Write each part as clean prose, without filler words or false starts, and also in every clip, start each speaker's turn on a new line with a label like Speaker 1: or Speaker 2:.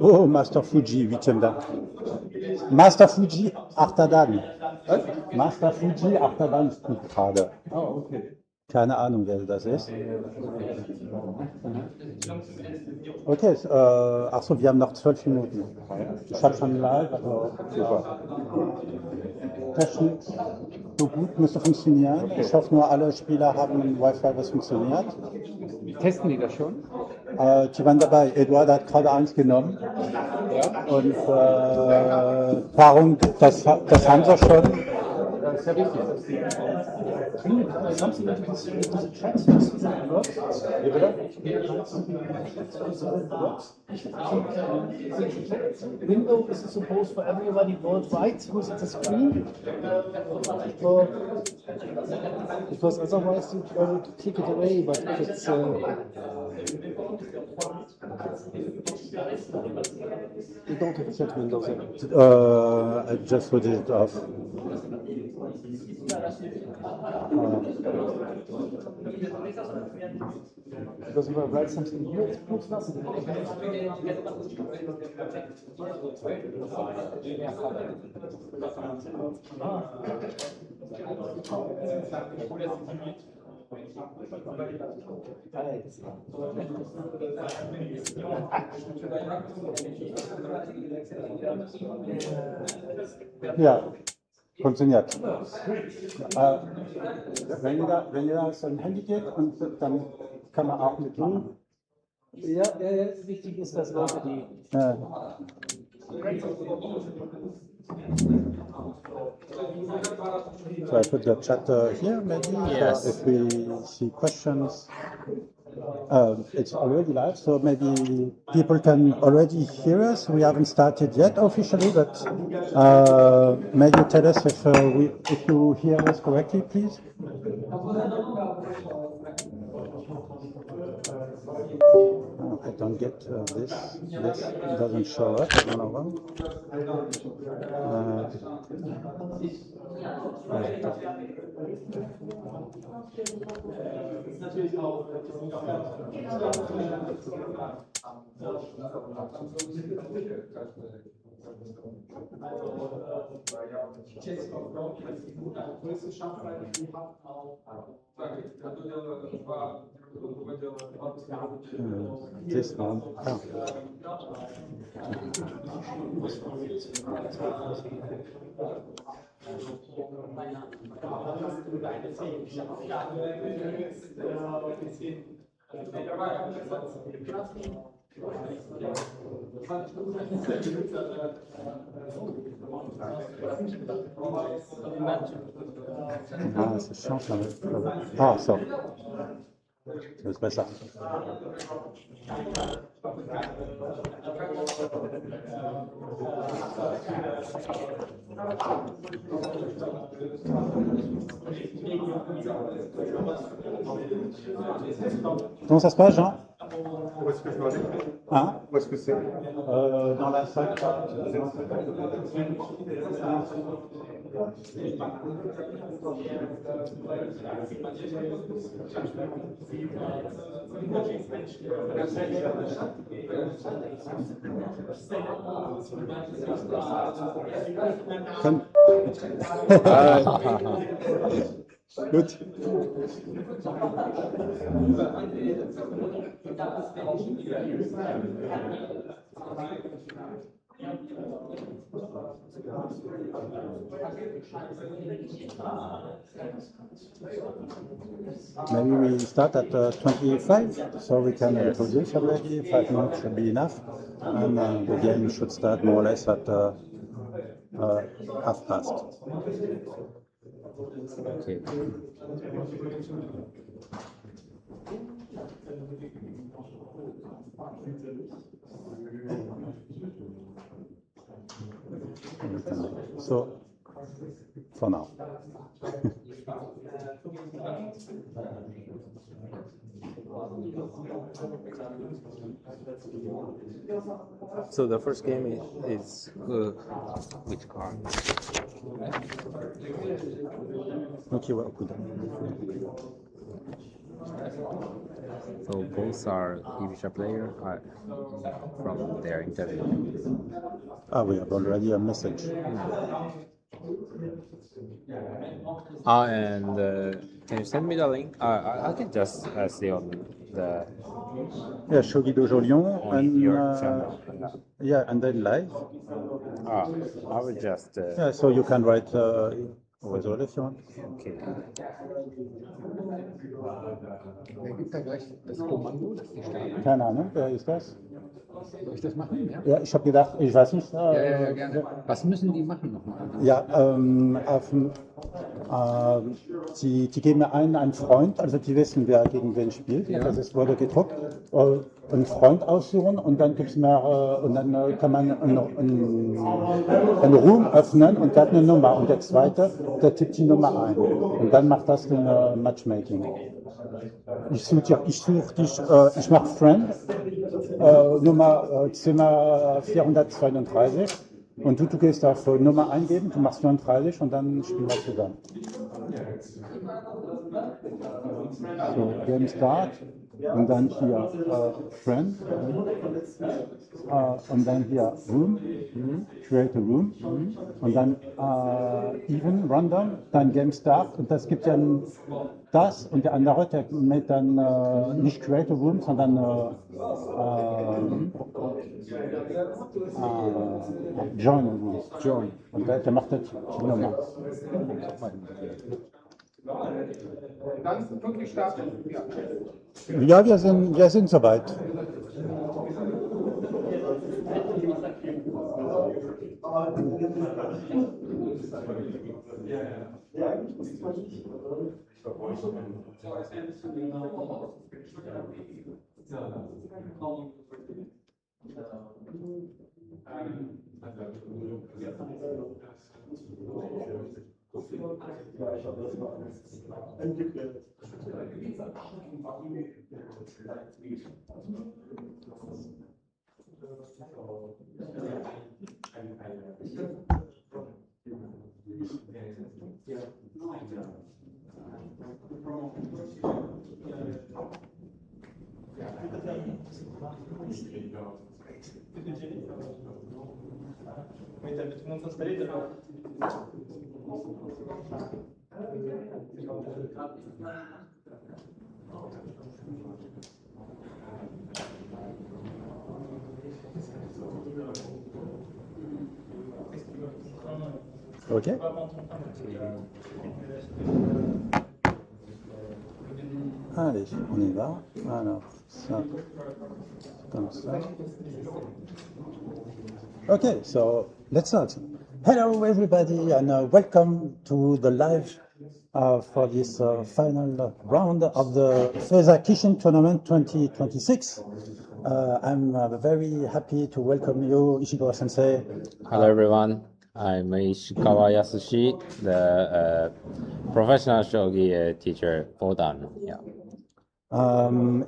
Speaker 1: Oh, Master Fuji, 8. Dan. Master Fuji, 8. Dan. Master Fuji, 8. Dan spielt gerade.
Speaker 2: Oh, okay.
Speaker 1: Keine Ahnung, wer das ist. Okay, achso, wir haben noch 12 Minuten. Ich habe schon live, also super. Technik so gut, müsste funktionieren. Ich hoffe nur, alle Spieler haben Wi-Fi, was funktioniert.
Speaker 2: Testen die das schon?
Speaker 1: Die waren dabei. Eduard hat gerade eins genommen.
Speaker 2: Ja.
Speaker 1: Und warum, das haben sie schon.
Speaker 2: Das ist ja wichtig.
Speaker 3: Window is supposed for everybody worldwide who's at the screen. Because otherwise you try to click it away, but if it's you don't have chat windows.
Speaker 1: I just put it off.
Speaker 3: Because if I write something here, it proves nothing.
Speaker 1: Ja, funktioniert. Wenn ihr da so ein Handy geht und dann kann man auch mitmachen.
Speaker 3: Ja, wichtig ist, dass Leute die.
Speaker 1: So I put the chat here, maybe.
Speaker 4: Yes.
Speaker 1: If we see questions. It's already live, so maybe people can already hear us. We haven't started yet officially, but maybe tell us if you hear us correctly, please. I don't get this. This doesn't show up. I don't know why. This one. Oh. Ah, ça change là. Ah, ça. C'est besser. Comment ça se passe, Jean?
Speaker 5: Où est-ce que je dois aller?
Speaker 1: Hein?
Speaker 5: Où est-ce que c'est?
Speaker 1: Dans la salle. Good. Maybe we start at 25, so we can introduce already. 5 minutes should be enough, and the game should start more or less at 1:30.
Speaker 2: Okay.
Speaker 1: So, for now.
Speaker 2: So the first game is which card?
Speaker 1: Okay, well, good.
Speaker 2: So both are Ibisha player from their interview.
Speaker 1: We have already a message.
Speaker 2: And can you send me the link? I can just see on the
Speaker 1: Yeah, Shogi Dojo Lyon,
Speaker 2: on
Speaker 1: and
Speaker 2: your channel.
Speaker 1: yeah, and then live.
Speaker 2: I will just
Speaker 1: Yeah, so you can write also if you want.
Speaker 2: okay.
Speaker 3: Wer gibt da gleich das Kommando, dass die starten?
Speaker 1: Keine Ahnung, wer ist das?
Speaker 3: Soll ich das machen? Ja,
Speaker 1: Ja, ich habe gedacht, ich weiß nicht.
Speaker 3: ja, gerne. Was müssen die machen nochmal?
Speaker 1: Ja, die geben mir einen Freund, also die wissen, wer gegen wen spielt.
Speaker 3: Ja.
Speaker 1: Das wurde gedruckt. Einen Freund aussuchen und dann gibt's mehr, und dann kann man einen Room öffnen und der hat eine Nummer. Und der zweite, der tippt die Nummer ein. Und dann macht das den Matchmaking. Ich mache Friend, Zimmer 432. Und du gehst auf Nummer eingeben, du machst 39 und dann spielen wir zusammen. So, Game Start. Und dann hier Friend. Und dann hier Room. Create a Room. Und dann Even, Random. Dann Game Start. Und das gibt dann das. Und der andere, der mit dann nicht Create a Room, sondern Join a Room.
Speaker 3: Join.
Speaker 1: Und der macht das Nummer.
Speaker 5: Dann wirklich starten. Ja.
Speaker 1: Ja, wir sind soweit. Ok. Allez, on y va. Alors, ça, comme ça. Okay, so let's start. Hello, everybody, and welcome to the live for this final round of the FESA Kishin Tournament 2026. I'm very happy to welcome you, ISHIKAWA Sensei.
Speaker 2: Hello everyone. I'm ISHIKAWA Yasushi, the professional shogi teacher, Odan. Yeah.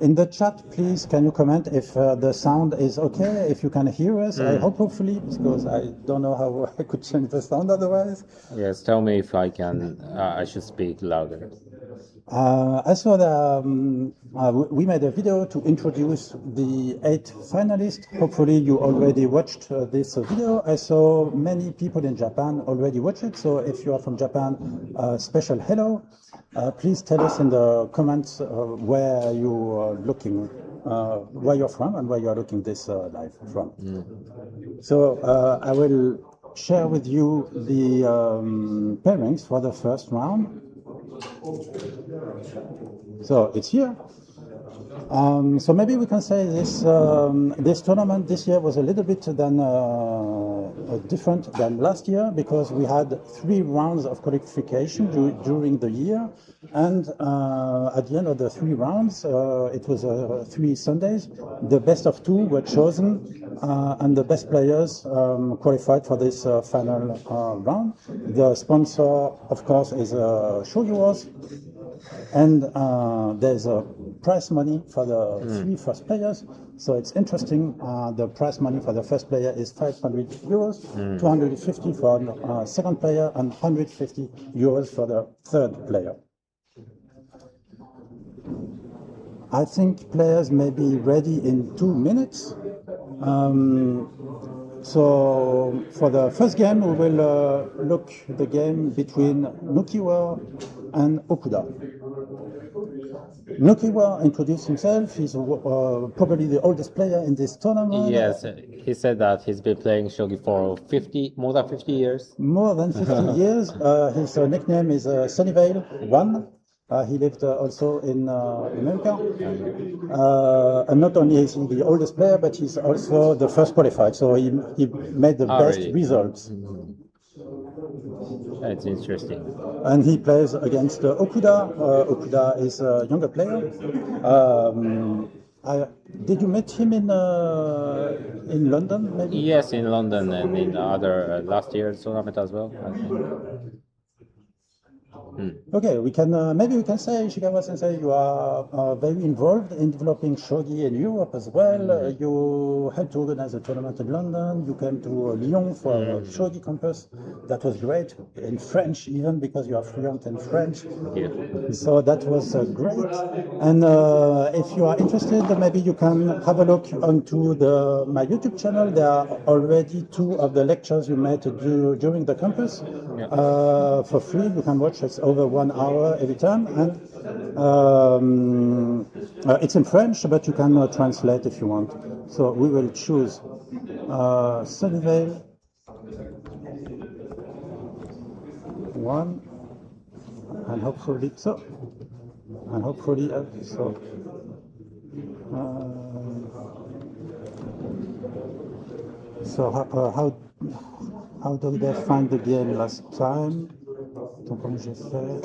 Speaker 1: In the chat, please, can you comment if the sound is okay, if you can hear us? I hope, hopefully, because I don't know how I could change the sound otherwise.
Speaker 2: Yes, tell me if I can. I should speak louder.
Speaker 1: I saw that we made a video to introduce the 8 finalists. Hopefully you already watched this video. I saw many people in Japan already watch it. So if you are from Japan, special hello. please tell us in the comments where you are looking, where you're from and where you are looking this live from. So I will share with you the pairings for the first round. So it's here. So maybe we can say this tournament this year was a little bit different than last year, because we had 3 rounds of qualification during the year, and at the end of the 3 rounds, it was 3 Sundays. The best of 2 were chosen, and the best players qualified for this final round. The sponsor, of course, is Shogi Wars. And there's a prize money for the 3 first players. So it's interesting. The prize money for the first player is 500 euros, 250 for the second player, and 150 euros for the third player. I think players may be ready in 2 minutes. So for the first game, we will look the game between Nukiwa and Okuda. Nukiwa introduced himself. He's probably the oldest player in this tournament.
Speaker 2: Yes, he said that he's been playing shogi for more than 50 years.
Speaker 1: More than 50 years. His nickname is Sunnyvale 1. He lived also in America. And not only is he the oldest player, but he's also the first qualified. So he made the best
Speaker 2: really?
Speaker 1: results.
Speaker 2: That's interesting.
Speaker 1: And he plays against Okuda. Okuda is a younger player. Did you meet him in London, maybe?
Speaker 2: Yes, in London and in other last year's tournament as well, I think.
Speaker 1: Okay, we can maybe we can say, Ishikawa Sensei, you are very involved in developing shogi in Europe as well. You helped to organize a tournament in London. You came to Lyon for a shogi campus. That was great, in French even, because you are fluent in French.
Speaker 2: Yeah.
Speaker 1: So that was great. And if you are interested, maybe you can have a look onto my YouTube channel. There are already 2 of the lectures you made during the campus for free. You can watch it over 1 hour every time, and it's in French, but you can translate if you want. So we will choose Sunnyvale 1, and hopefully so. So how did they find the game last time? Donc, comme j'ai fait.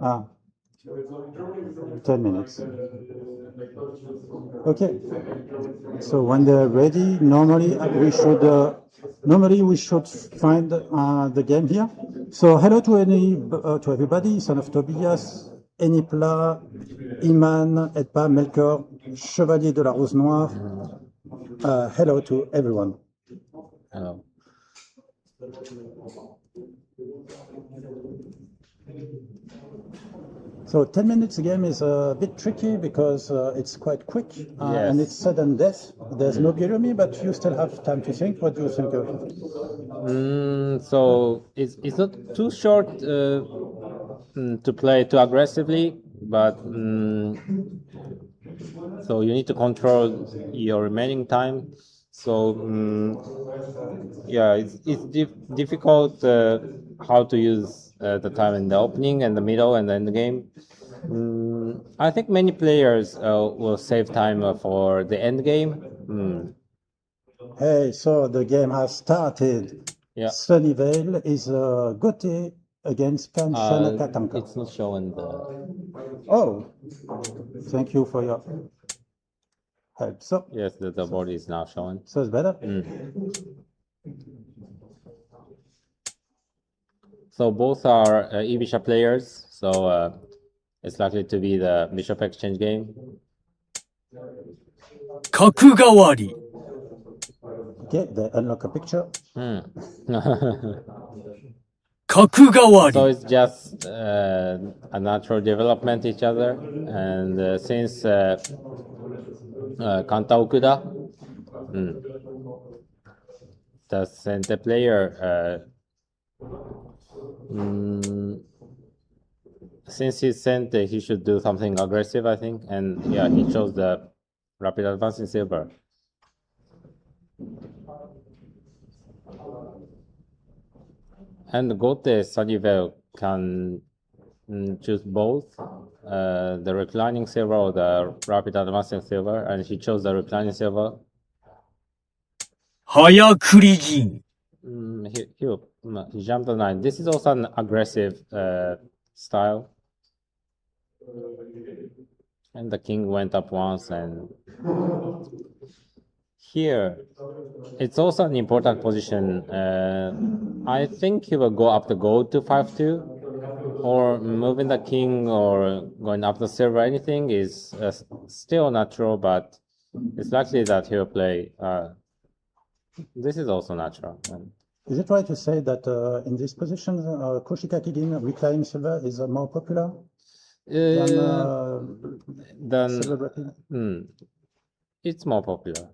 Speaker 1: Ah, 10 minutes. Okay. So when they're ready, normally we should find the game here. So hello to everybody. Son of Tobias, Enipla, Iman, Edpa, Melkor, Chevalier de la Rose Noire. Hello to everyone.
Speaker 2: Hello.
Speaker 1: So 10 minutes game is a bit tricky because it's quite quick
Speaker 2: Yes.
Speaker 1: and it's sudden death. There's no byoyomi, but you still have time to think. What do you think of it?
Speaker 2: So it's not too short to play too aggressively, but so you need to control your remaining time. So yeah, it's difficult how to use the time in the opening and the middle and then the game. I think many players will save time for the end game.
Speaker 1: Hey, so the game has started.
Speaker 2: Yeah.
Speaker 1: Sunnyvale is Gote against Kanshana Katanka.
Speaker 2: It's not showing the.
Speaker 1: Oh, thank you for your help. So,
Speaker 2: Yes, the board is now showing.
Speaker 1: so it's better?
Speaker 2: So both are e-bishop players, so it's likely to be the bishop exchange game.
Speaker 4: 角換わり
Speaker 1: Okay, they unlock a picture.
Speaker 4: 角換わ
Speaker 2: So
Speaker 4: り
Speaker 2: it's just a natural development each other, and since Kanta Okuda, the center player, since he's center, he should do something aggressive, I think. And yeah, he chose the rapid advance in silver. And Gote Sunnyvale can choose both the reclining silver or the rapid advancing silver, and he chose the reclining silver.
Speaker 4: 早繰り銀。
Speaker 2: He jumped the knight. This is also an aggressive style. And the king went up once, and here it's also an important position. I think he will go up the gold to 5-2, or moving the king or going up the silver. Anything is still natural, but it's likely that he will play. This is also natural.
Speaker 1: Is it right to say that in this position, Koshikaki Gin reclining silver is more popular than silver reclining?
Speaker 2: It's more popular.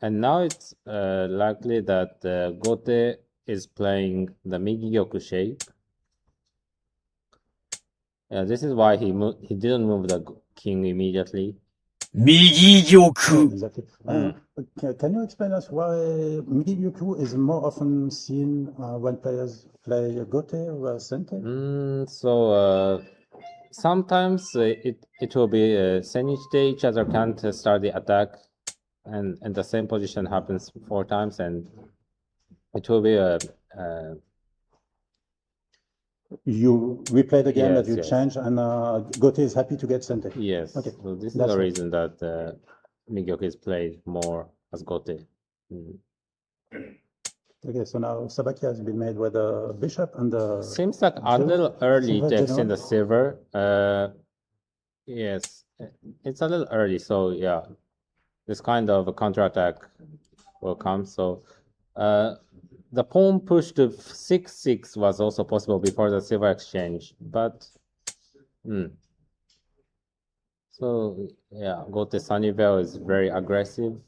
Speaker 2: And now it's likely that Gote is playing the Migi-gyoku shape. This is why he didn't move the king immediately.
Speaker 4: 右玉。
Speaker 1: Exactly. Can you explain us why Migi-gyoku is more often seen when players play Gote or Sente?
Speaker 2: So sometimes it will be Senichite, each other can't start the attack, and the same position happens 4 times, and it will be
Speaker 1: you replay the game
Speaker 2: Yes,
Speaker 1: that you
Speaker 2: yes.
Speaker 1: change, and Gote is happy to get Sente.
Speaker 2: yes.
Speaker 1: Okay,
Speaker 2: So this is
Speaker 1: that's
Speaker 2: the
Speaker 1: right.
Speaker 2: reason that Migi-gyoku is played more as Gote.
Speaker 1: Okay, so now Sabaki has been made with the bishop and the
Speaker 2: Seems like a little early
Speaker 1: silver
Speaker 2: to extend
Speaker 1: general.
Speaker 2: the silver. Yes, it's a little early, so yeah, this kind of a counterattack will come. So the pawn push to 6-6 was also possible before the silver exchange, but so yeah, Gote Sunnyvale is very aggressive.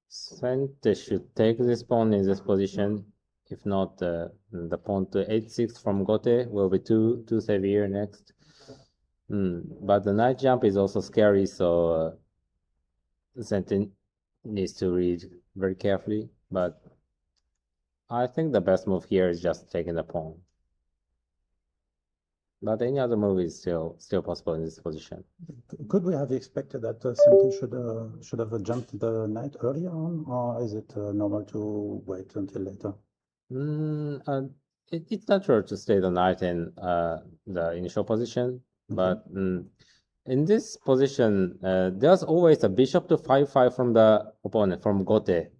Speaker 2: Sente should take this pawn in this position. If not, the pawn to 8-6 from Gote will be too severe next. But the knight jump is also scary, so Sente needs to read very carefully. But I think the best move here is just taking the pawn. But any other move is still possible in this position.
Speaker 1: Could we have expected that Sente should have jumped the knight earlier on, or is it normal to wait until later?
Speaker 2: It's natural to stay the knight in the initial position, but in this position, there's always a bishop to 5-5 from the opponent, from Gote.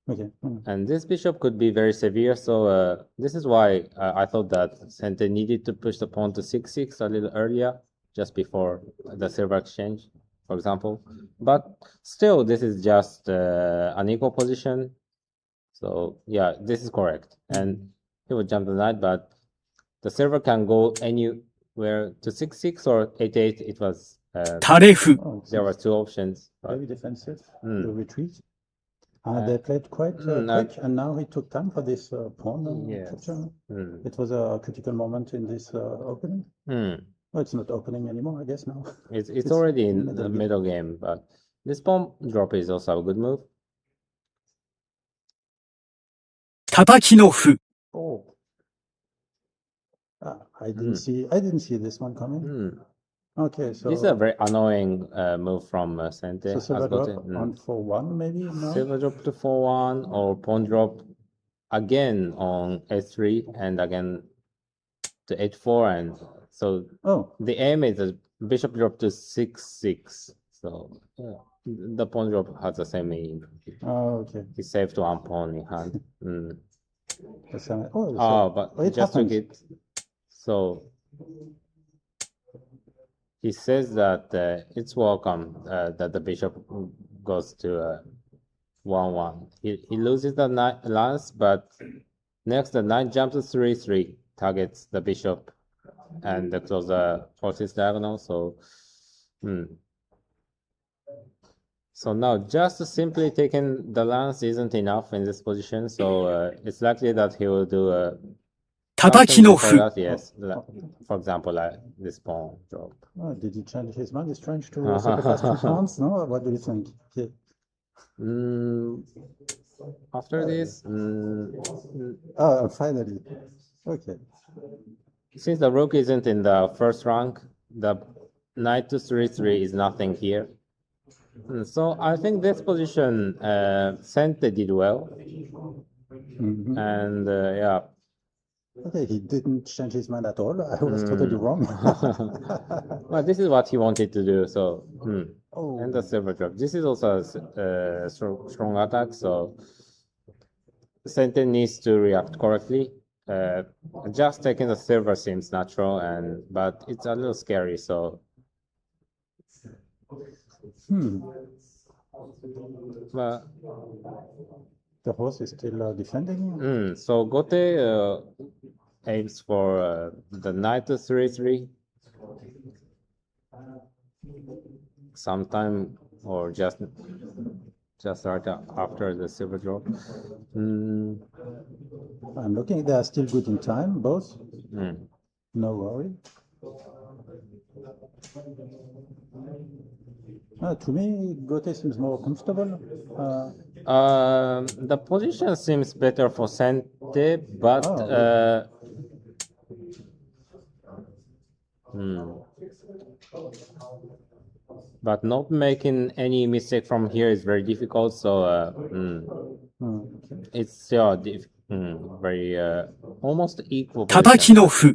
Speaker 1: Okay.
Speaker 2: And this bishop could be very severe, so this is why I thought that Sente needed to push the pawn to 6-6 a little earlier, just before the silver exchange, for example. But still, this is just an equal position. So yeah, this is correct. And he would jump the knight, but the silver can go anywhere to 6-6 or 8-8. It was
Speaker 4: 垂れ歩。
Speaker 1: Oh,
Speaker 2: there were 2 options. But,
Speaker 1: very defensive, the retreat. They played quite quick, and now he took time for this pawn
Speaker 2: Yes.
Speaker 1: capture. It was a critical moment in this opening. Well, it's not opening anymore, I guess now.
Speaker 2: It's already in the middle game, but this pawn drop is also a good move.
Speaker 4: 叩きの歩。
Speaker 1: Oh. I didn't see this one coming. Okay, so
Speaker 2: This is a very annoying move from Sente.
Speaker 1: so silver
Speaker 2: as Gote.
Speaker 1: drop on 4-1 maybe. No?
Speaker 2: Silver drop to 4-1 or pawn drop again on h3 and again to h4, and so the aim is a bishop drop to 6-6. So yeah, the pawn drop has the same meaning.
Speaker 1: Oh, okay.
Speaker 2: He saved 1 pawn in hand. But
Speaker 1: it
Speaker 2: just took
Speaker 1: happens.
Speaker 2: it. So he says that it's welcome that the bishop goes to 1-1. He loses the lance, but next the knight jumps to 3-3, targets the bishop and close the horse's diagonal. So, so now just simply taking the lance isn't enough in this position. So it's likely that he will do a
Speaker 4: 叩きの歩。
Speaker 2: yes. For example, like this pawn drop.
Speaker 1: Oh, did he change his mind? It's strange to sacrifice 2 pawns, no? What do you think?
Speaker 2: After this,
Speaker 1: Oh, finally. Okay.
Speaker 2: since the rook isn't in the first rank, the knight to 3/3 is nothing here. So I think this position, Sente did well. And yeah.
Speaker 1: Okay, he didn't change his mind at all. I was totally wrong.
Speaker 2: Well, this is what he wanted to do. So,
Speaker 1: Oh.
Speaker 2: and the silver drop. This is also a strong attack. So, Sente needs to react correctly. Just taking the silver seems natural, but it's a little scary. So, but
Speaker 1: The horse is still defending.
Speaker 2: so Gote aims for the knight to 3/3 sometime, or just right after the silver drop.
Speaker 1: I'm looking, they are still good in time, both. No worry. To me, Gote seems more comfortable.
Speaker 2: The position seems better for Sente, but but not making any mistake from here is very difficult. So it's still very almost equal
Speaker 4: 叩き
Speaker 2: position.
Speaker 4: の歩。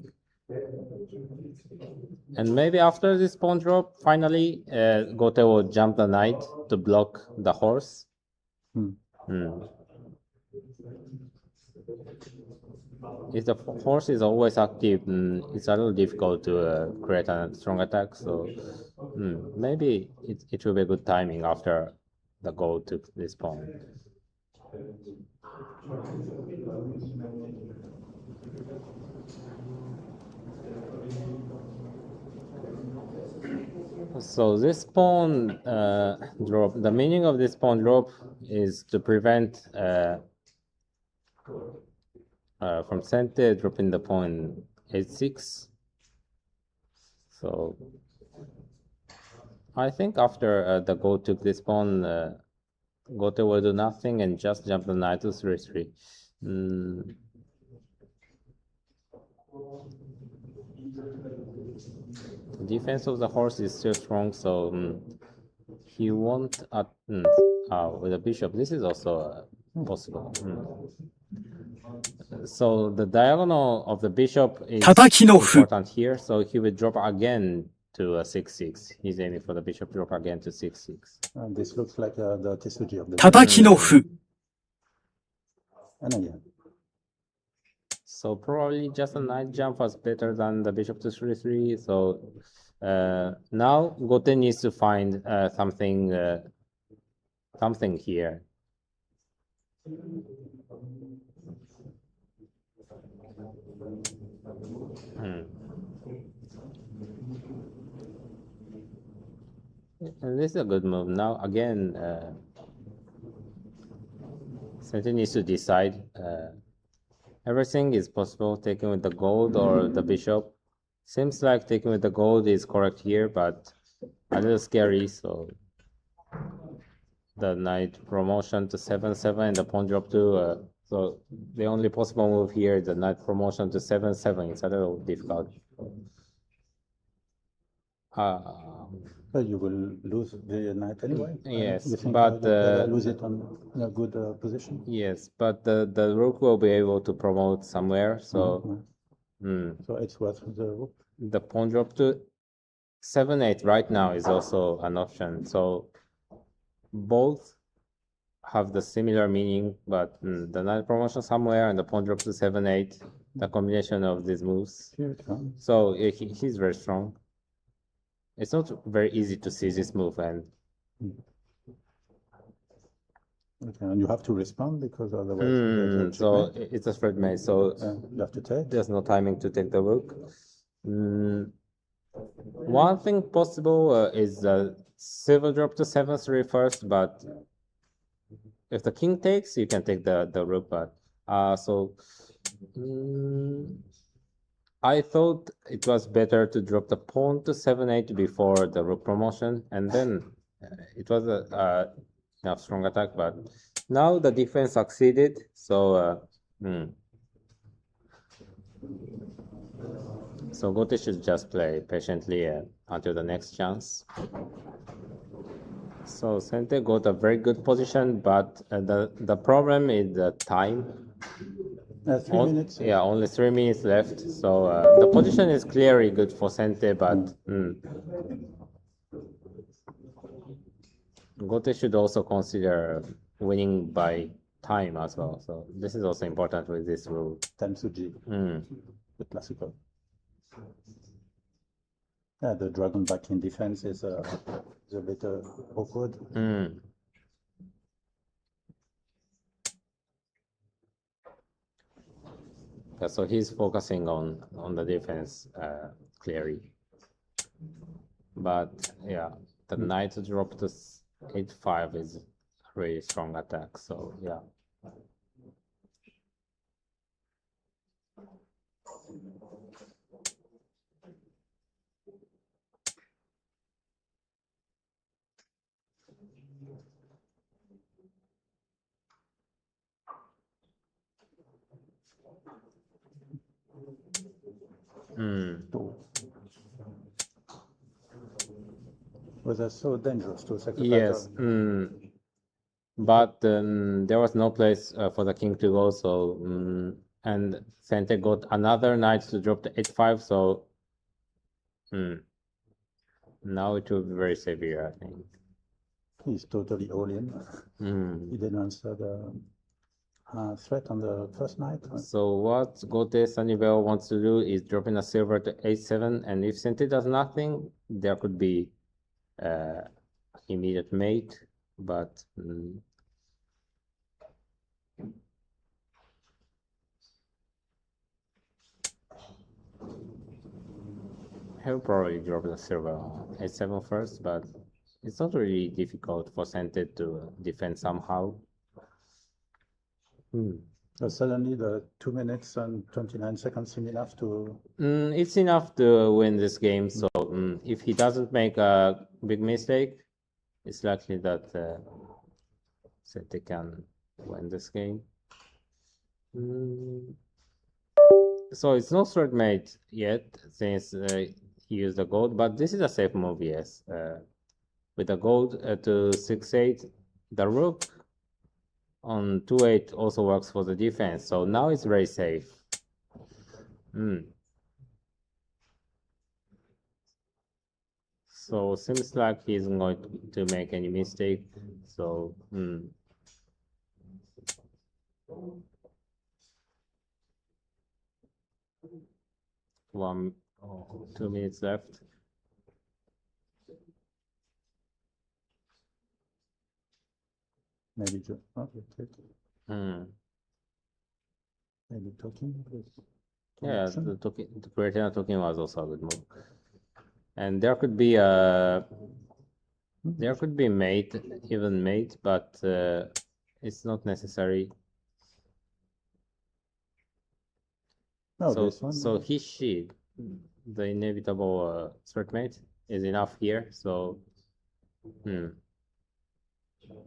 Speaker 2: And maybe after this pawn drop, finally, Gote will jump the knight to block the horse. If the horse is always active, it's a little difficult to create a strong attack. So maybe it will be good timing after the goal took this pawn. So this pawn drop, the meaning of this pawn drop is to prevent from Sente dropping the pawn h6. So I think after the Go took this pawn, Gote will do nothing and just jump the knight to 3/3. The defense of the horse is still strong, so he won't with the bishop. This is also possible. So the diagonal of the bishop is
Speaker 4: 叩きの歩。
Speaker 2: important here, so he will drop again to 6/6. He's aiming for the bishop drop again to 6/6.
Speaker 1: And this looks like the Tesuji of the
Speaker 4: 叩きの歩。
Speaker 1: And again.
Speaker 2: So probably just a knight jump was better than the bishop to 3/3. So now Gote needs to find something here. And this is a good move. Now again, Sente needs to decide. Everything is possible, taking with the gold or the bishop. Seems like taking with the gold is correct here, but a little scary. So the knight promotion to 7/7 and the pawn drop to. So the only possible move here is the knight promotion to 7/7. It's a little difficult.
Speaker 1: But you will lose the knight anyway.
Speaker 2: Yes,
Speaker 1: You think
Speaker 2: but
Speaker 1: lose it on a good position.
Speaker 2: yes, but the rook will be able to promote somewhere. So
Speaker 1: So it's worth the rook.
Speaker 2: the pawn drop to 7/8 right now is also an option. So both have the similar meaning, but the knight promotion somewhere and the pawn drop to 7/8, the combination of these moves.
Speaker 1: Here it comes.
Speaker 2: So he's very strong. It's not very easy to see this move, and
Speaker 1: Okay, and you have to respond because otherwise there's a
Speaker 2: So
Speaker 1: checkmate.
Speaker 2: it's a threat mate, so
Speaker 1: You have to take.
Speaker 2: there's no timing to take the rook. One thing possible is silver drop to 7-3 first, but if the king takes, you can take the rook. But I thought it was better to drop the pawn to 7-8 before the rook promotion, and then it was a enough strong attack. But now the defense succeeded, so so Gote should just play patiently until the next chance. So Sente got a very good position, but the problem is the time.
Speaker 1: 3 minutes.
Speaker 2: Yeah, only 3 minutes left. So the position is clearly good for Sente, but Gote should also consider winning by time as well. So this is also important with this rule.
Speaker 1: Time Suji, the classical. Yeah, the dragon back in defense is a bit awkward.
Speaker 2: Yeah, so he's focusing on the defense clearly. But yeah, the knight drop to 8-5 is a really strong attack. So yeah.
Speaker 1: Was that so dangerous to sacrifice?
Speaker 2: Yes, but there was no place for the king to go, so and Sente got another knight to drop to 8-5, so now it will be very severe, I think.
Speaker 1: He's totally all in. He didn't answer the threat on the first knight.
Speaker 2: So what Gote Sunnyvale wants to do is dropping a silver to 8-7, and if Sente does nothing, there could be immediate mate, but he'll probably drop the silver 8-7 first, but it's not really difficult for Sente to defend somehow.
Speaker 1: So suddenly the 2 minutes and 29 seconds seem enough to...
Speaker 2: It's enough to win this game, so if he doesn't make a big mistake, it's likely that Sente can win this game. So it's not threat mate yet, since he used the gold, but this is a safe move, yes. With the gold to 6-8, the rook on 2-8 also works for the defense, so now it's very safe. So seems like he isn't going to make any mistake, so 2 minutes left.
Speaker 1: Maybe just maybe talking.
Speaker 2: Yeah, the Creatina talking was also a good move. And there could be mate, even mate, but it's not necessary.
Speaker 1: No,
Speaker 2: so she, the inevitable threat mate, is enough here. So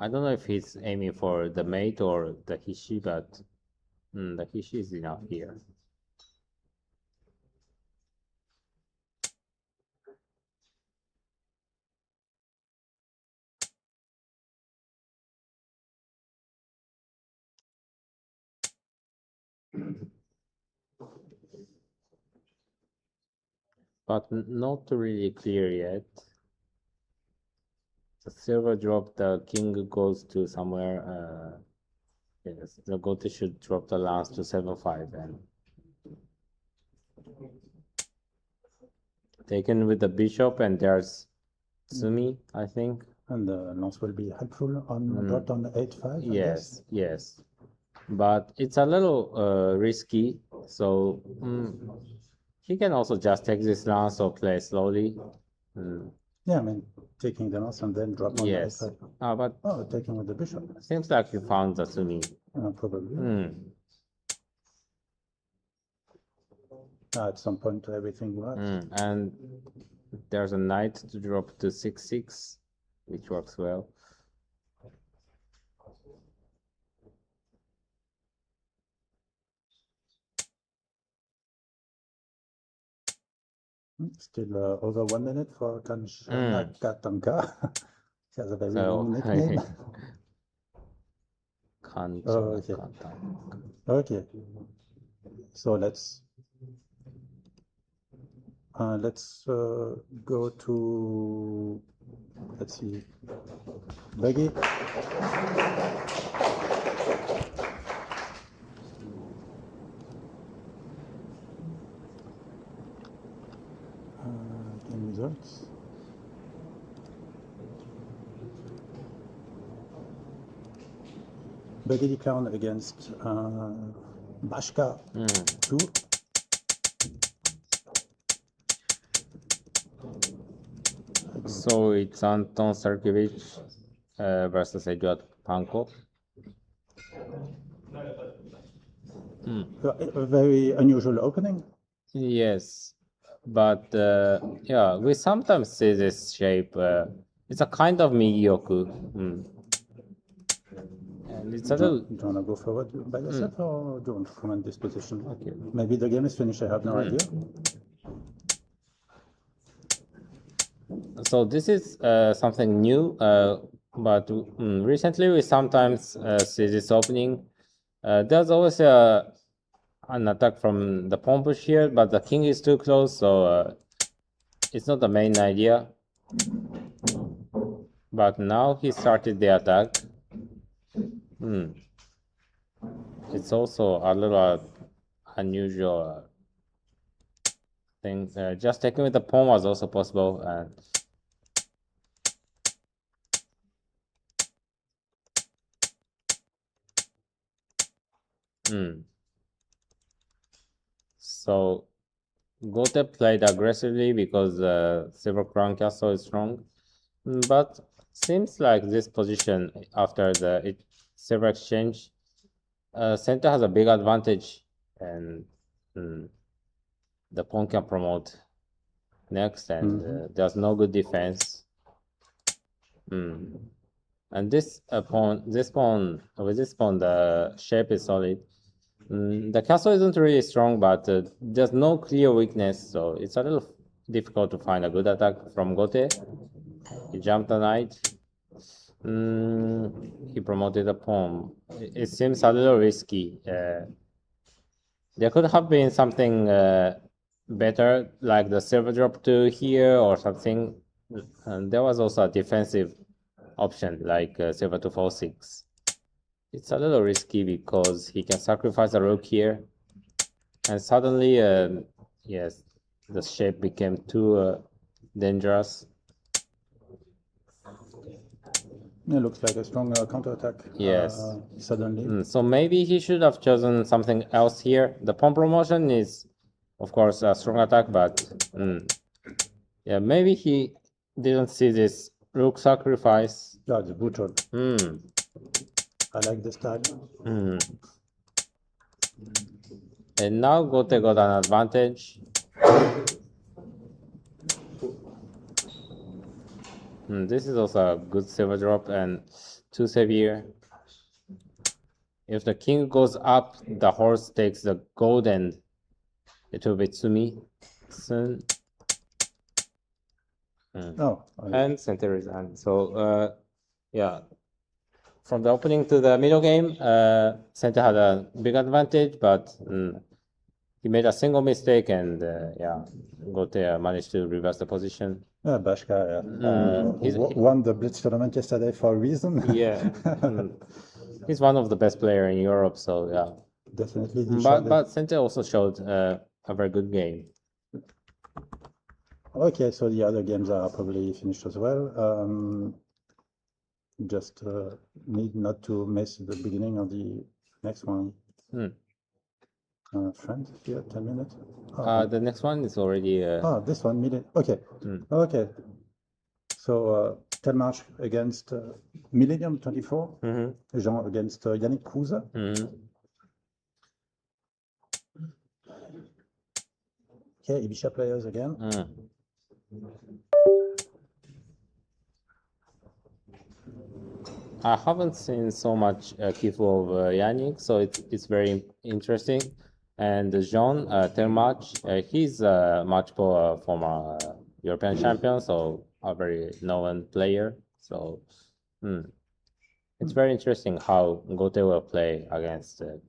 Speaker 2: I don't know if he's aiming for the mate or the Hishi, but the Hishi is enough here. But not really clear yet. The silver drop, the king goes to somewhere. Yes, the Gote should drop the lance to 7-5 and taken with the bishop, and there's Tsumi, I think.
Speaker 1: And the lance will be helpful on dot on 8-5.
Speaker 2: Yes, yes, but it's a little risky. So he can also just take this lance or play slowly.
Speaker 1: Yeah, I mean, taking the lance and then drop on
Speaker 2: Yes,
Speaker 1: the 8-5.
Speaker 2: but
Speaker 1: Oh, taking with the bishop.
Speaker 2: seems like he found the Sumi.
Speaker 1: Probably. At some point, everything works.
Speaker 2: And there's a knight to drop to 6-6, which works well.
Speaker 1: Still over 1 minute for Kanchanakatanka. He has a very
Speaker 2: So,
Speaker 1: long nickname.
Speaker 2: Okay.
Speaker 1: Okay. So let's go to, let's see, Beggy. Game results. Beggy Clown against Bashka 2.
Speaker 2: So it's Anton Sarkiewicz versus Eduard Panko.
Speaker 1: A very unusual opening.
Speaker 2: Yes, but yeah, we sometimes see this shape. It's a kind of mediocre. And it's a little.
Speaker 1: Do you want to go forward by yourself or do you want to comment this position?
Speaker 2: Okay.
Speaker 1: Maybe the game is finished, I have no idea.
Speaker 2: So this is something new, but recently we sometimes see this opening. There's always an attack from the pawn push here, but the king is too close, so it's not the main idea. But now he started the attack. It's also a little unusual thing. Just taking with the pawn was also possible. So Gote played aggressively because Silver Crown Castle is strong, but seems like this position after the silver exchange, center has a big advantage, and the pawn can promote next, and there's no good defense. And this pawn, with this pawn, the shape is solid. The castle isn't really strong, but there's no clear weakness, so it's a little difficult to find a good attack from Gote. He jumped a knight. He promoted a pawn. It seems a little risky. There could have been something better, like the silver drop to here or something. And there was also a defensive option, like silver to 4-6. It's a little risky because he can sacrifice a rook here, and suddenly, yes, the shape became too dangerous.
Speaker 1: It looks like a strong counterattack.
Speaker 2: Yes.
Speaker 1: Suddenly.
Speaker 2: So maybe he should have chosen something else here. The pawn promotion is, of course, a strong attack, but yeah, maybe he didn't see this rook sacrifice.
Speaker 1: Yeah, it's brutal. I like the style.
Speaker 2: And now Gote got an advantage. This is also a good silver drop and too severe. If the king goes up, the horse takes the gold and it will be Tsumi soon. And center is on. So yeah. From the opening to the middle game, center had a big advantage, but he made a single mistake, and yeah, Gote managed to reverse the position.
Speaker 1: Yeah, Bashka won the Blitz tournament yesterday for a reason.
Speaker 2: Yeah, he's one of the best players in Europe, so yeah.
Speaker 1: Definitely.
Speaker 2: But center also showed a very good game.
Speaker 1: Okay, so the other games are probably finished as well. just need not to miss the beginning of the next one. Friend, here, 10 minutes.
Speaker 2: The next one is already.
Speaker 1: This 1 minute. Okay. Okay. So Telmarch against Millennium 24. Jean against Yannick Kruse. Okay, Ibisha players again.
Speaker 2: I haven't seen so much Kifu of Yannick, so it's very interesting. And Jean Telmarch, he's a multiple former European champion, so a very known player. So it's very interesting how Gote will play against a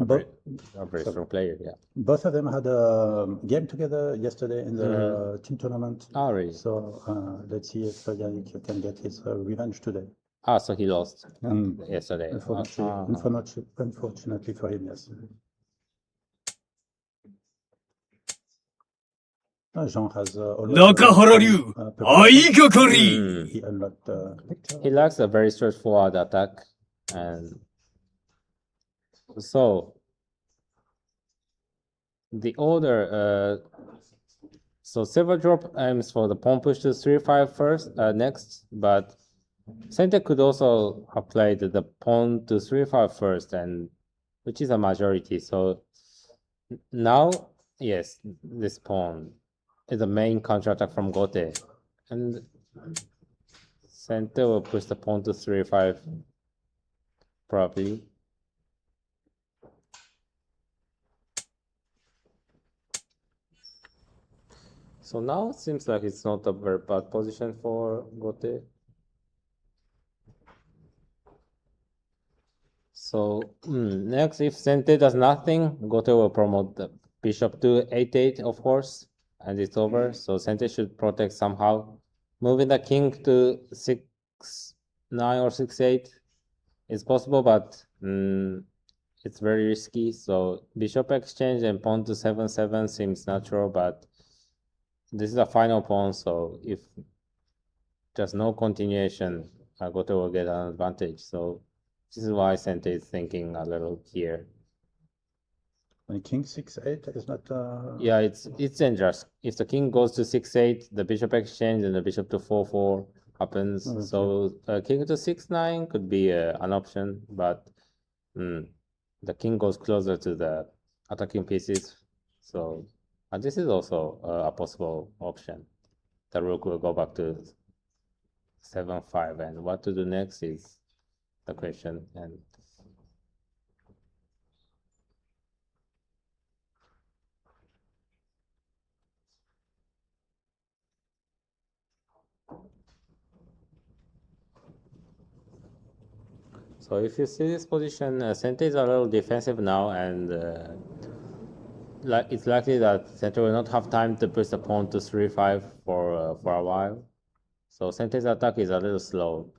Speaker 2: very strong player. Yeah.
Speaker 1: Both of them had a game together yesterday in the team tournament.
Speaker 2: Oh, really?
Speaker 1: So let's see if Yannick can get his revenge today.
Speaker 2: So he lost yesterday.
Speaker 1: Unfortunately for him, yes. Jean has
Speaker 4: Nakahara-ryu, Aigakari!
Speaker 1: he unlocked picture.
Speaker 2: He likes a very straightforward attack, and so the order. So silver drop aims for the pawn push to 3-5 first, next, but Sente could also have played the pawn to 3-5 first, and which is a majority. So now, yes, this pawn is the main counterattack from Gote, and Sente will push the pawn to 3-5 probably. So now it seems like it's not a very bad position for Gote. So next, if Sente does nothing, Gote will promote the bishop to 8-8, of course, and it's over. So Sente should protect somehow. Moving the king to 6-9 or 6-8 is possible, but it's very risky. So bishop exchange and pawn to 7-7 seems natural, but this is a final pawn, so if there's no continuation, Gote will get an advantage. So this is why Sente is thinking a little here.
Speaker 1: When king 6-8 is not.
Speaker 2: Yeah, it's dangerous. If the king goes to 6-8, the bishop exchange and the bishop to 4-4 happens. Okay. So king to 6-9 could be an option, but the king goes closer to the attacking pieces. So this is also a possible option. The rook will go back to 7-5, and what to do next is the question. And so if you see this position, Sente is a little defensive now, and it's likely that Sente will not have time to push the pawn to 3-5 for a while. So Sente's attack is a little slow.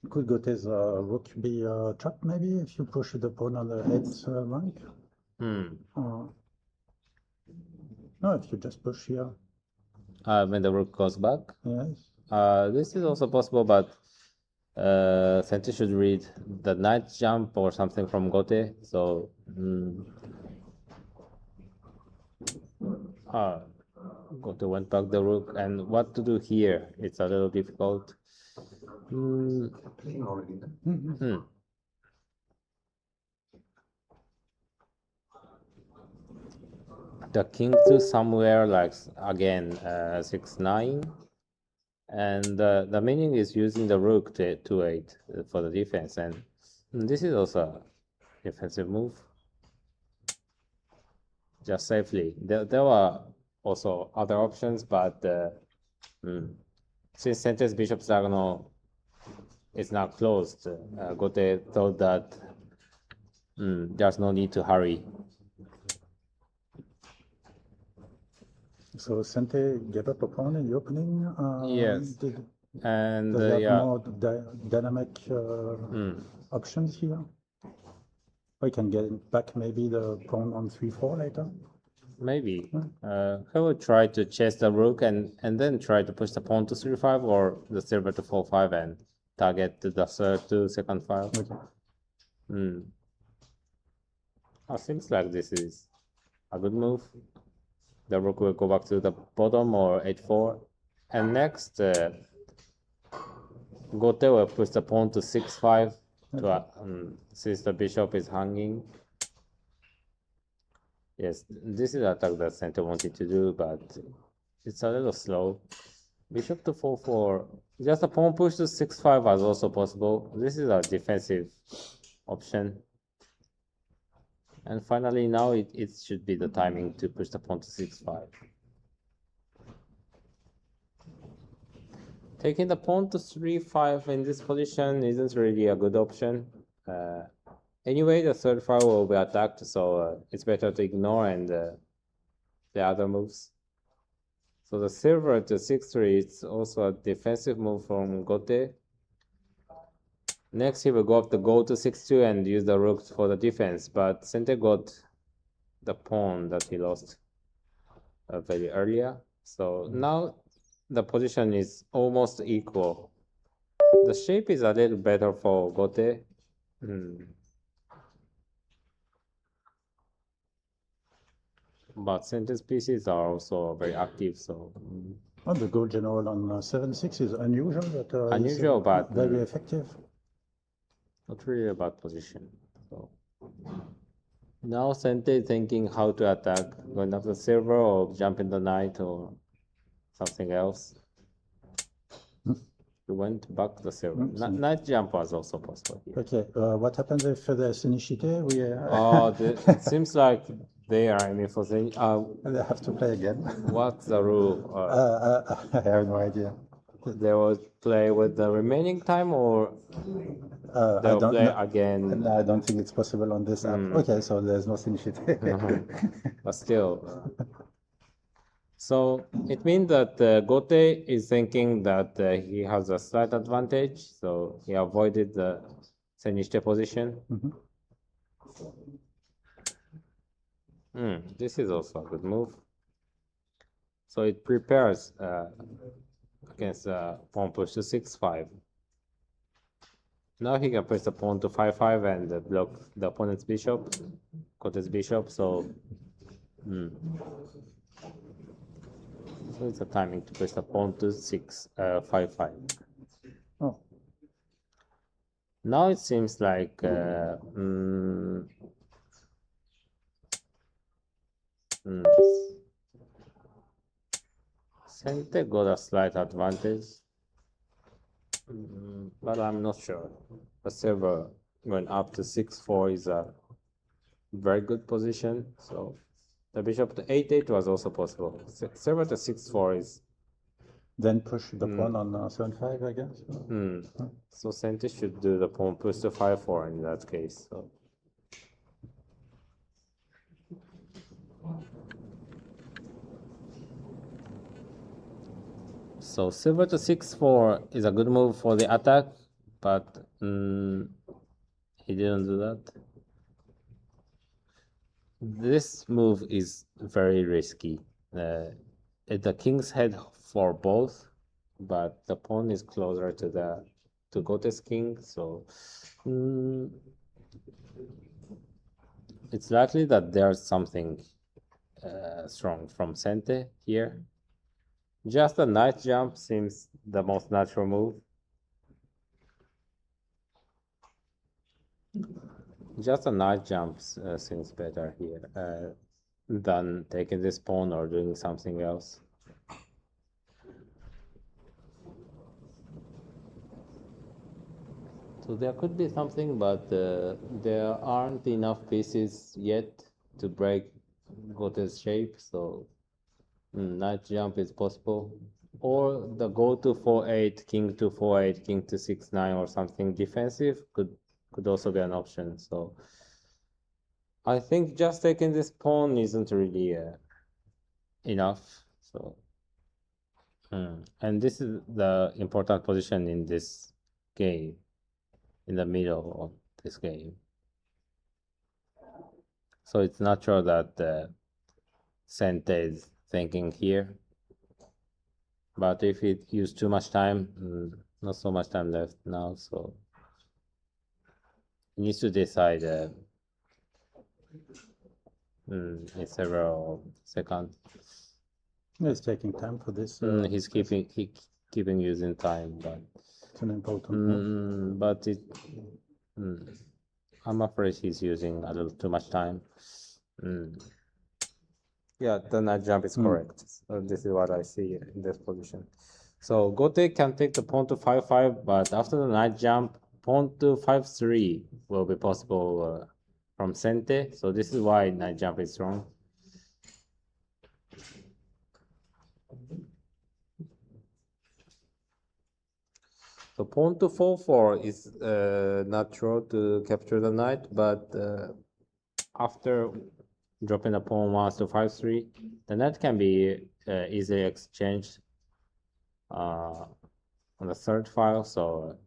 Speaker 1: Could Gote's rook be trapped maybe if you push the pawn on the 8th rank? No, if you just push here.
Speaker 2: When the rook goes back?
Speaker 1: Yes.
Speaker 2: This is also possible, but Sente should read the knight jump or something from Gote. So Gote went back the rook, and what to do here? It's a little difficult. The king to somewhere like again 6-9, and the meaning is using the rook to 8 for the defense, and this is also a defensive move. Just safely. There were also other options, but since Sente's bishop's diagonal is now closed, Gote thought that there's no need to hurry.
Speaker 1: So Sente gave up a pawn in the opening.
Speaker 2: Yes, and
Speaker 1: does he have
Speaker 2: yeah,
Speaker 1: more dynamic options here? Or he can get back maybe the pawn on 3-4 later.
Speaker 2: maybe he will try to chase the rook and then try to push the pawn to 3-5 or the silver to 4-5, and target the third to second file.
Speaker 1: Okay.
Speaker 2: Seems like this is a good move. The rook will go back to the bottom or h4. And next, Gote will push the pawn to 6-5 since the bishop is hanging. Yes, this is attack that Sensei wanted to do, but it's a little slow. Bishop to 4-4. Just a pawn push to 6-5 was also possible. This is a defensive option. And finally, now it should be the timing to push the pawn to 6-5. Taking the pawn to 3-5 in this position isn't really a good option. Anyway, the third file will be attacked, so it's better to ignore and the other moves. So the silver to 6-3 is also a defensive move from Gote. Next, he will go up the gold to 6-2 and use the rook for the defense, but Sensei got the pawn that he lost very earlier. So now the position is almost equal. The shape is a little better for Gote. But Sensei's pieces are also very active, so...
Speaker 1: The gold general on 7-6 is unusual, but
Speaker 2: unusual, but
Speaker 1: very effective.
Speaker 2: Not really a bad position. So now Sensei is thinking how to attack, going after silver or jumping the knight or something else. He went back to the silver. Knight jump was also possible here.
Speaker 1: Okay, what happens if there's initiative?
Speaker 2: It seems like they are aiming for the...
Speaker 1: they have to play again.
Speaker 2: What's the rule?
Speaker 1: I have no idea.
Speaker 2: They will play with the remaining time, or they'll play again?
Speaker 1: I don't think it's possible on this app. Okay, so there's no initiative.
Speaker 2: But still. So it means that Gote is thinking that he has a slight advantage, so he avoided the initiative position. This is also a good move. So it prepares against pawn push to 6-5. Now he can push the pawn to 5-5 and block the opponent's bishop, Gote's bishop. So it's a timing to push the pawn to 5-5.
Speaker 1: Oh.
Speaker 2: Now it seems like Sensei got a slight advantage, but I'm not sure. The silver going up to 6-4 is a very good position, so the bishop to 8-8 was also possible. Silver to 6-4 is...
Speaker 1: Then push the pawn on 7-5, I guess?
Speaker 2: So Sensei should do the pawn push to 5-4 in that case. So silver to 6-4 is a good move for the attack, but he didn't do that. This move is very risky. It's the king's head for both, but the pawn is closer to Gote's king, so it's likely that there's something strong from Sensei here. Just a knight jump seems the most natural move. Just a knight jump seems better here than taking this pawn or doing something else. So there could be something, but there aren't enough pieces yet to break Gote's shape, so knight jump is possible. Or the go to 4-8, king to 4-8, king to 6-9 or something defensive could also be an option. So I think just taking this pawn isn't really enough. So and this is the important position in this game, in the middle of this game. So it's natural that Sensei is thinking here, but if it used too much time, not so much time left now, so he needs to decide in several seconds.
Speaker 1: He's taking time for this.
Speaker 2: He's keeping using time, but
Speaker 1: It's an important move.
Speaker 2: but I'm afraid he's using a little too much time. Yeah, the night jump is correct. So this is what I see in this position. So Gote can take the pawn to 5-5, but after the night jump, pawn to 5-3 will be possible from Sente. So this is why night jump is wrong. So pawn to 4-4 is natural to capture the knight, but after dropping the pawn once to 5-3, the knight can be easily exchanged on the third file. So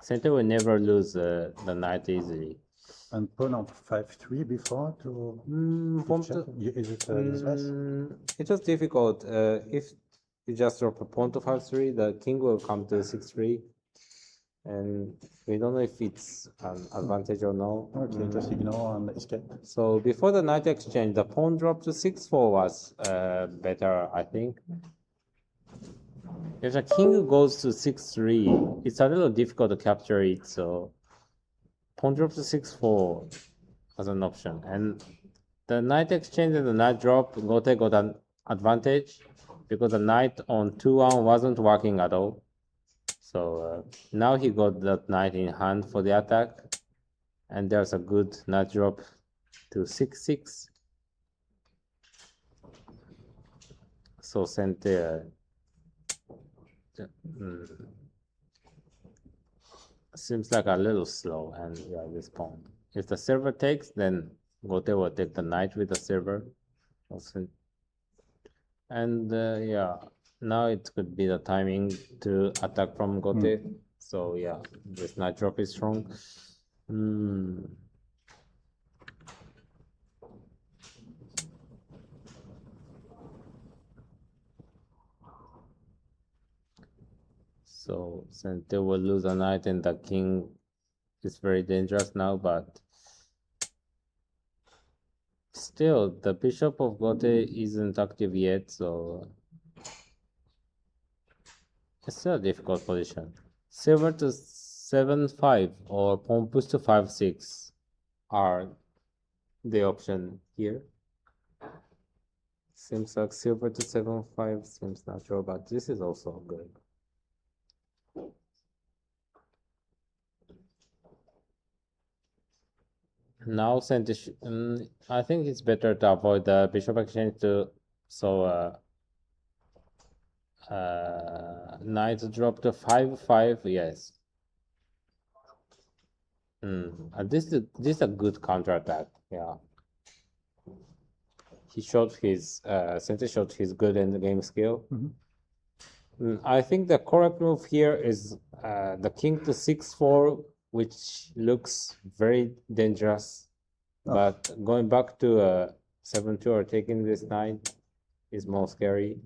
Speaker 2: Center will never lose the knight easily.
Speaker 1: And pawn on 5-3 before to check. Is it less?
Speaker 2: It was difficult. If you just drop a pawn to 5-3, the king will come to 6-3, and we don't know if it's an advantage or no.
Speaker 1: Okay, just ignore and escape.
Speaker 2: So before the knight exchange, the pawn drop to 6-4 was better, I think. If the king goes to 6-3, it's a little difficult to capture it, so pawn drop to 6-4 as an option. And the knight exchange and the knight drop, Gote got an advantage because the knight on 2-1 wasn't working at all. So now he got that knight in hand for the attack, and there's a good knight drop to 6-6. So Sente seems like a little slow, and yeah, this pawn. If the server takes, then Gote will take the knight with the server. And yeah, now it could be the timing to attack from Gote. So yeah, this knight drop is strong. So Sente will lose a knight, and the king is very dangerous now, but still the bishop of Gote isn't active yet, so it's still a difficult position. Silver to 7-5 or pawn push to 5-6 are the option here. Seems like silver to 7-5 seems natural, but this is also good. Now I think it's better to avoid the bishop exchange to knight drop to 5-5. Yes. This is a good counterattack. Yeah. He showed his Sente showed his good end game skill. I think the correct move here is the king to 6-4, which looks very dangerous. But going back to 7-2 or taking this knight is more scary.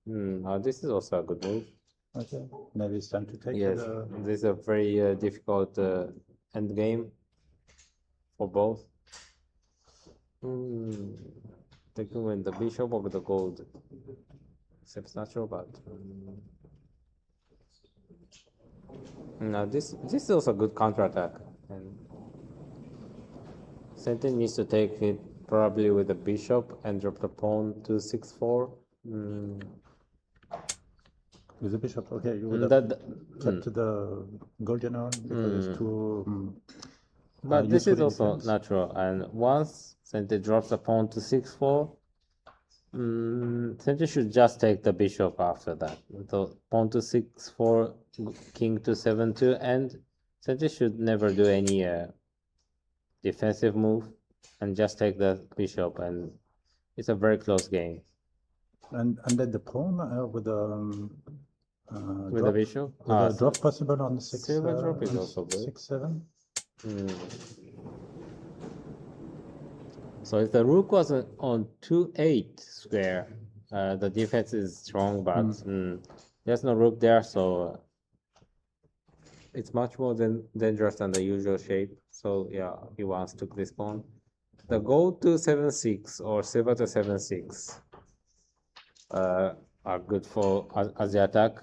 Speaker 2: This is also a good move.
Speaker 1: Okay, maybe it's time to take
Speaker 2: Yes, this is a very difficult end game for both. Taking when the bishop over the gold seems natural, but now this is also a good counterattack, and Sente needs to take it probably with the bishop and drop the pawn to 6-4.
Speaker 1: With the bishop, okay, you would have kept the gold general because it's too.
Speaker 2: But this is also natural, and once Sente drops the pawn to 6-4, Sente should just take the bishop after that. So pawn to 6-4, king to 7-2, and Sente should never do any defensive move and just take the bishop, and it's a very close game.
Speaker 1: And then the pawn with the
Speaker 2: the bishop?
Speaker 1: With a drop possible on the 6.
Speaker 2: Silver drop is also good.
Speaker 1: 6-7.
Speaker 2: So if the rook was on 2-8 square, the defense is strong, but there's no rook there, so it's much more dangerous than the usual shape. So yeah, he wants to this pawn. The gold to 7-6 or silver to 7-6 are good for as the attack.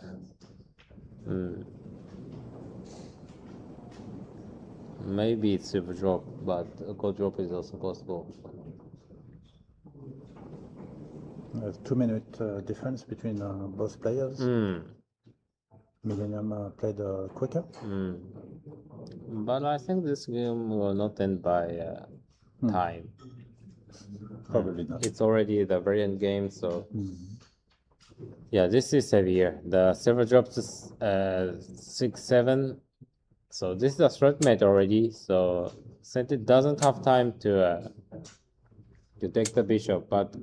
Speaker 2: Maybe it's silver drop, but a gold drop is also possible.
Speaker 1: There's 2-minute difference between both players. Millennium played quicker.
Speaker 2: But I think this game will not end by time.
Speaker 1: Probably not.
Speaker 2: It's already the very end game, so yeah, this is heavier. The silver drops to 6-7, so this is a threat mate already. So since it doesn't have time to take the bishop, but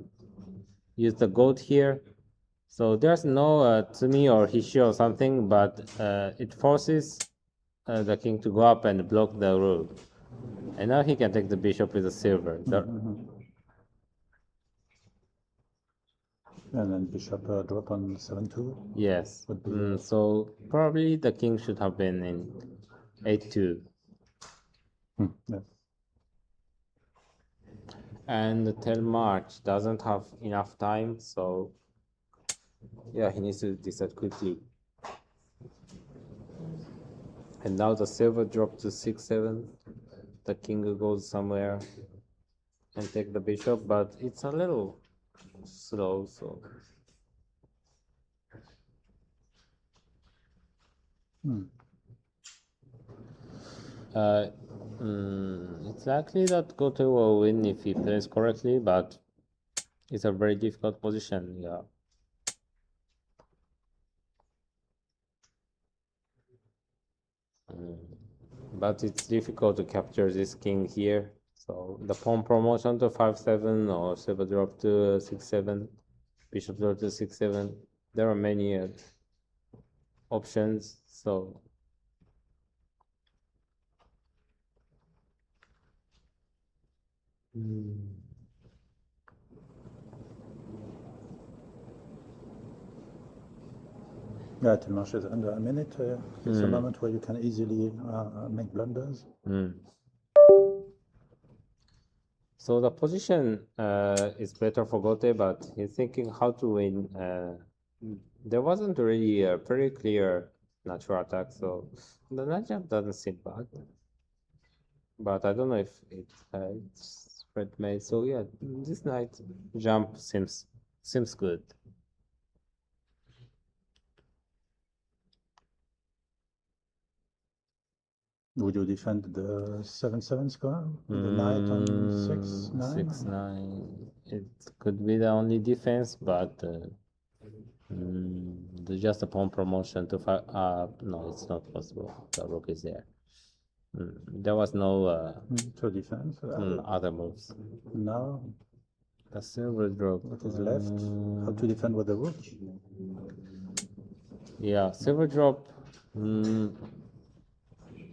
Speaker 2: use the gold here. So there's no Tsumi or Hishi or something, but it forces the king to go up and block the rook. And now he can take the bishop with the silver.
Speaker 1: And then bishop drop on 7-2.
Speaker 2: Yes. So probably the king should have been in 8-2.
Speaker 1: Yes.
Speaker 2: And Telmarch doesn't have enough time, so yeah, he needs to decide quickly. And now the silver dropped to 6-7. The king goes somewhere and take the bishop, but it's a little slow, so. It's likely that Goto will win if he plays correctly, but it's a very difficult position, yeah. But it's difficult to capture this king here. So the pawn promotion to 5-7 or silver drop to 6-7, bishop drop to 6-7. There are many options. So
Speaker 1: yeah, Telmarch is under a minute. It's a moment where you can easily make blunders.
Speaker 2: So the position is better for Gote, but he's thinking how to win. There wasn't really a very clear natural attack, so the knight jump doesn't seem bad. But I don't know if it's red made. So yeah, this knight jump seems good.
Speaker 1: Would you defend the 7-7 square? The knight on 6-9?
Speaker 2: 6-9. It could be the only defense, but just a pawn promotion to 5. No, it's not possible. The rook is there. There was no
Speaker 1: to defense.
Speaker 2: other moves.
Speaker 1: Now,
Speaker 2: The silver drop.
Speaker 1: what is left? How to defend with the rook?
Speaker 2: Yeah, silver drop.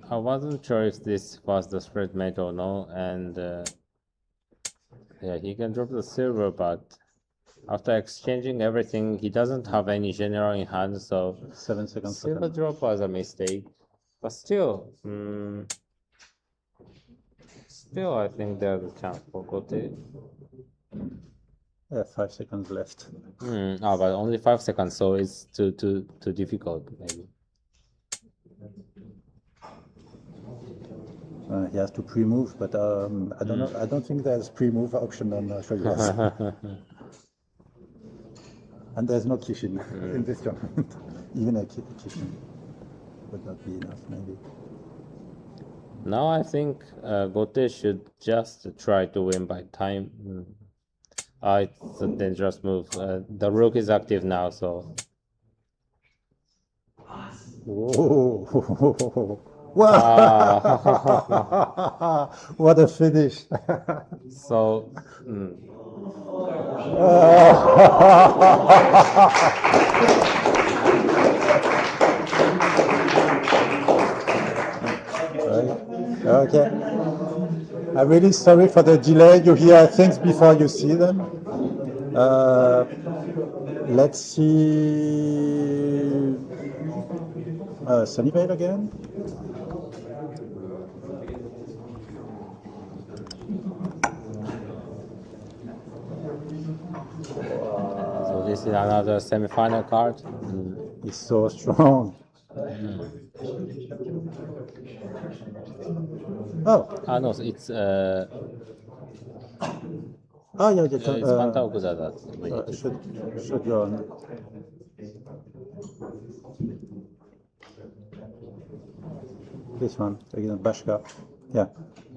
Speaker 2: I wasn't sure if this was the spread mate or no, and yeah, he can drop the silver, but after exchanging everything, he doesn't have any general in hand, so
Speaker 1: 7 seconds.
Speaker 2: silver drop was a mistake. But still, I think there's a chance for Gote.
Speaker 1: Yeah, 5 seconds left.
Speaker 2: But only 5 seconds, so it's too difficult, maybe.
Speaker 1: He has to pre-move, but I don't know. I don't think there's pre-move option on Shogi Wars. And there's no Kishin in this tournament. Even a Kishin would not be enough, maybe.
Speaker 2: Now I think Gote should just try to win by time. It's a dangerous move. The rook is active now, so.
Speaker 1: Whoa! Wow! What a finish!
Speaker 2: So.
Speaker 1: Okay. I'm really sorry for the delay. You hear things before you see them. Let's see. Sunnyvale again.
Speaker 2: So this is another semi-final card.
Speaker 1: He's so strong. Oh.
Speaker 2: No, it's
Speaker 1: Yeah,
Speaker 2: it's Kanta Okuda that's winning.
Speaker 1: should go on. This one against Bashka. Yeah.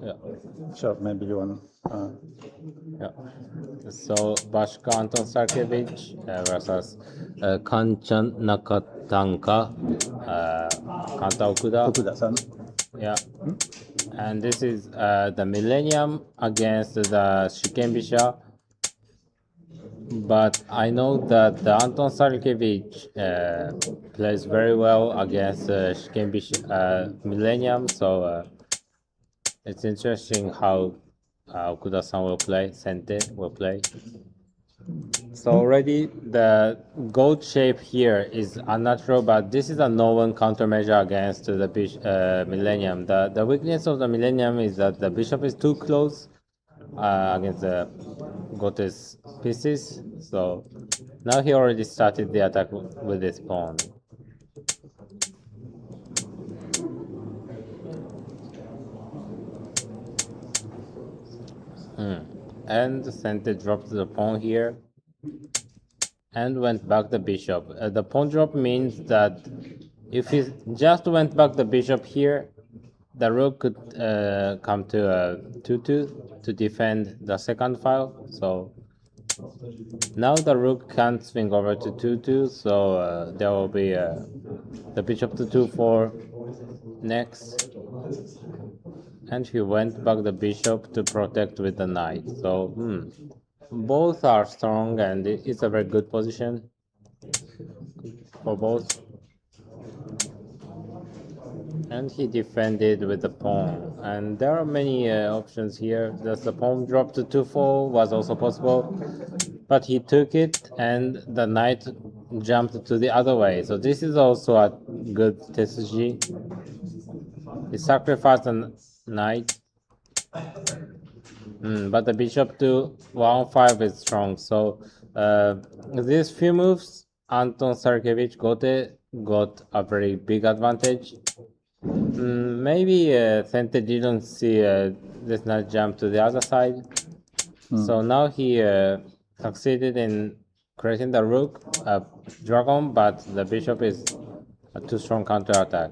Speaker 2: Yeah.
Speaker 1: Sure, maybe you want.
Speaker 2: Yeah. So Bashka Anton Sarkevich versus Kanchan Nakatanka, Kanta Okuda.
Speaker 1: Okuda-san.
Speaker 2: Yeah. And this is the Millennium against the Shikembisha. But I know that the Anton Sarkevich plays very well against Shikembisha Millennium, so it's interesting how Okuda-san will play, Sente will play. So already the gold shape here is unnatural, but this is a no-one countermeasure against the Millennium. The weakness of the Millennium is that the bishop is too close against the Gote's pieces. So now he already started the attack with his pawn. And Sente dropped the pawn here and went back the bishop. The pawn drop means that if he just went back the bishop here, the rook could come to a 2-2 to defend the second file. So now the rook can't swing over to 2-2, so there will be the bishop to 2-4 next. And he went back the bishop to protect with the knight. So both are strong, and it's a very good position for both. And he defended with the pawn. And there are many options here. The pawn drop to 2-4 was also possible, but he took it, and the knight jumped to the other way. So this is also a good tesuji. He sacrificed a knight, but the bishop to 1-5 is strong. So these few moves, Anton Sarkevich Gote got a very big advantage. Maybe Sente didn't see this knight jump to the other side. So now he succeeded in creating the rook dragon, but the bishop is a too strong counter attack.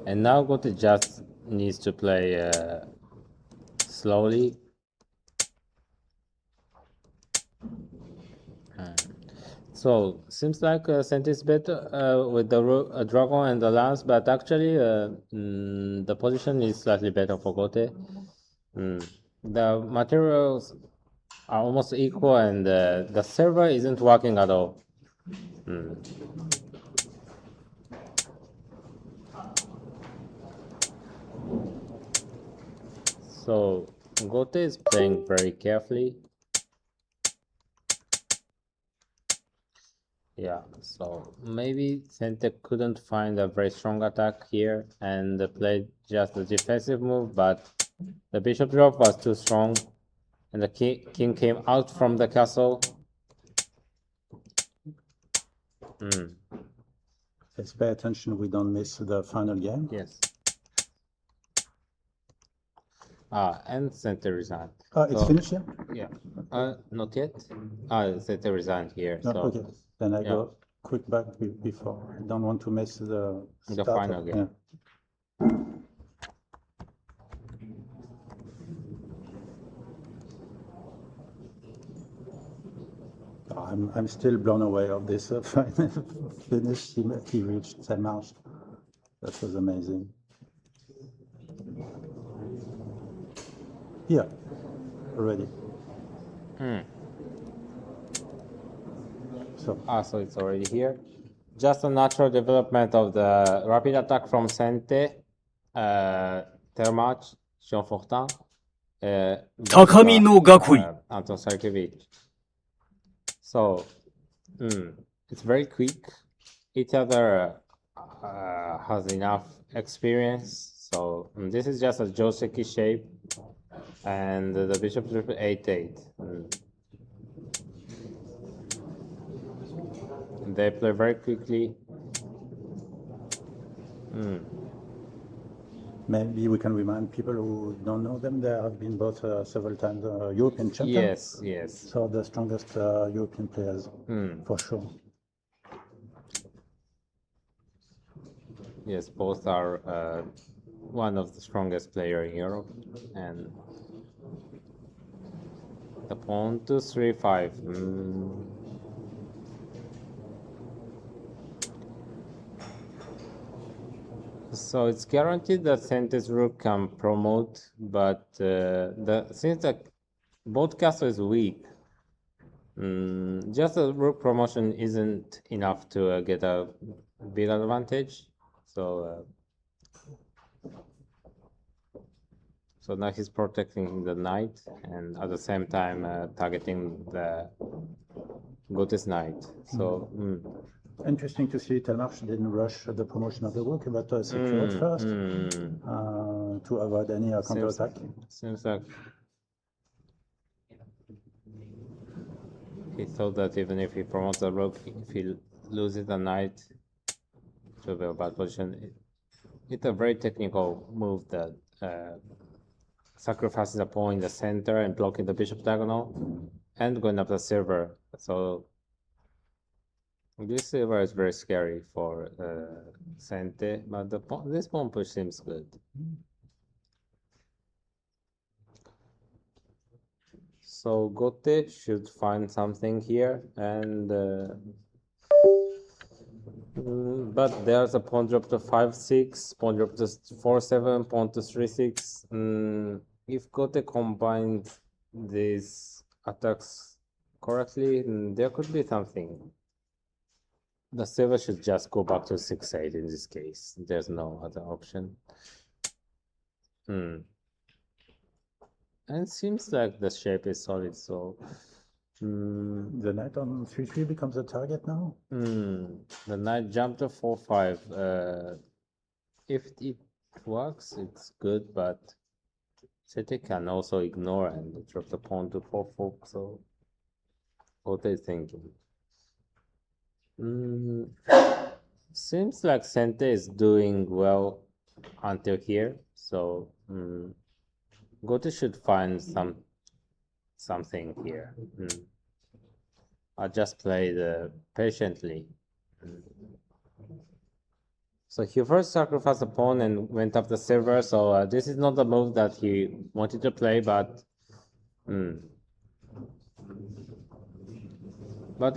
Speaker 2: And now Gote just needs to play slowly. So seems like Sente is better with the dragon and the lance, but actually the position is slightly better for Gote. The materials are almost equal, and the server isn't working at all. So Gote is playing very carefully. Yeah, so maybe Sente couldn't find a very strong attack here and played just a defensive move, but the bishop drop was too strong, and the king came out from the castle.
Speaker 1: Let's pay attention we don't miss the final game.
Speaker 2: Yes. And Sente resigned.
Speaker 1: It's
Speaker 2: So-
Speaker 1: finished here?
Speaker 2: Yeah. Not yet. Sente resigned here.
Speaker 1: No,
Speaker 2: So
Speaker 1: okay. Then I
Speaker 2: yeah.
Speaker 1: go quick back before. I don't want to miss the start
Speaker 2: final
Speaker 1: of-
Speaker 2: game.
Speaker 1: I'm still blown away of this final finish he reached. Ça marche. That was amazing. Here, already. So
Speaker 2: So it's already here. Just a natural development of the rapid attack from Sente, Termach, Jean Fortin,
Speaker 4: 高みの学位
Speaker 2: Anton Sarkevich. So it's very quick. Each other has enough experience. So this is just a joseki shape, and the bishop is 8-8. They play very quickly.
Speaker 1: Maybe we can remind people who don't know them. They have been both several times European champion.
Speaker 2: Yes, yes.
Speaker 1: So the strongest European players, for sure.
Speaker 2: Yes, both are one of the strongest player in Europe, and the pawn to 3-5. So it's guaranteed that Sente's rook can promote, but since the both castle is weak, just a rook promotion isn't enough to get a big advantage. So so now he's protecting the knight and at the same time targeting the Gote's knight. So
Speaker 1: interesting to see Telmarsh didn't rush the promotion of the rook, but secured first to avoid any counterattack.
Speaker 2: Seems like he thought that even if he promotes the rook, if he loses the knight, it will be a bad position. It's a very technical move that sacrifices a pawn in the center and blocking the bishop diagonal and going up the silver. So this silver is very scary for Sente, but this pawn push seems good. So Gote should find something here, and but there's a pawn drop to 5-6, pawn drop to 4-7, pawn to 3-6. If Gote combined these attacks correctly, there could be something. The silver should just go back to 6-8 in this case. There's no other option. And it seems like the shape is solid, so
Speaker 1: The knight on 3-3 becomes a target now.
Speaker 2: the knight jumped to 4-5. If it works, it's good, but Sete can also ignore and drop the pawn to 4-4. So what are you thinking? Seems like Sente is doing well until here, so Gote should find something here. I just played patiently. So he first sacrificed a pawn and went up the silver, so this is not the move that he wanted to play, but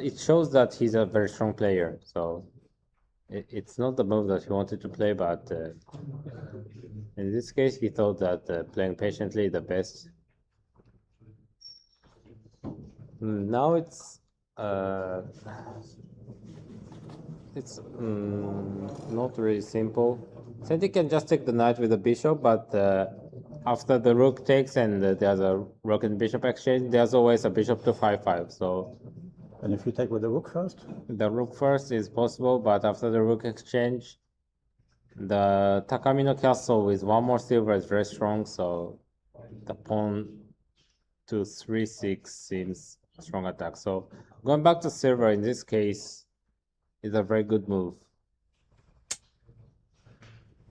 Speaker 2: it shows that he's a very strong player. So it's not the move that he wanted to play, but in this case he thought that playing patiently the best. Now it's not really simple. Sente can just take the knight with the bishop, but after the rook takes and there's a rook and bishop exchange, there's always a bishop to 5-5. So,
Speaker 1: and if you take with the rook first?
Speaker 2: The rook first is possible, but after the rook exchange, the Takamino castle with one more silver is very strong, so the pawn to 3-6 seems a strong attack. So going back to silver in this case is a very good move.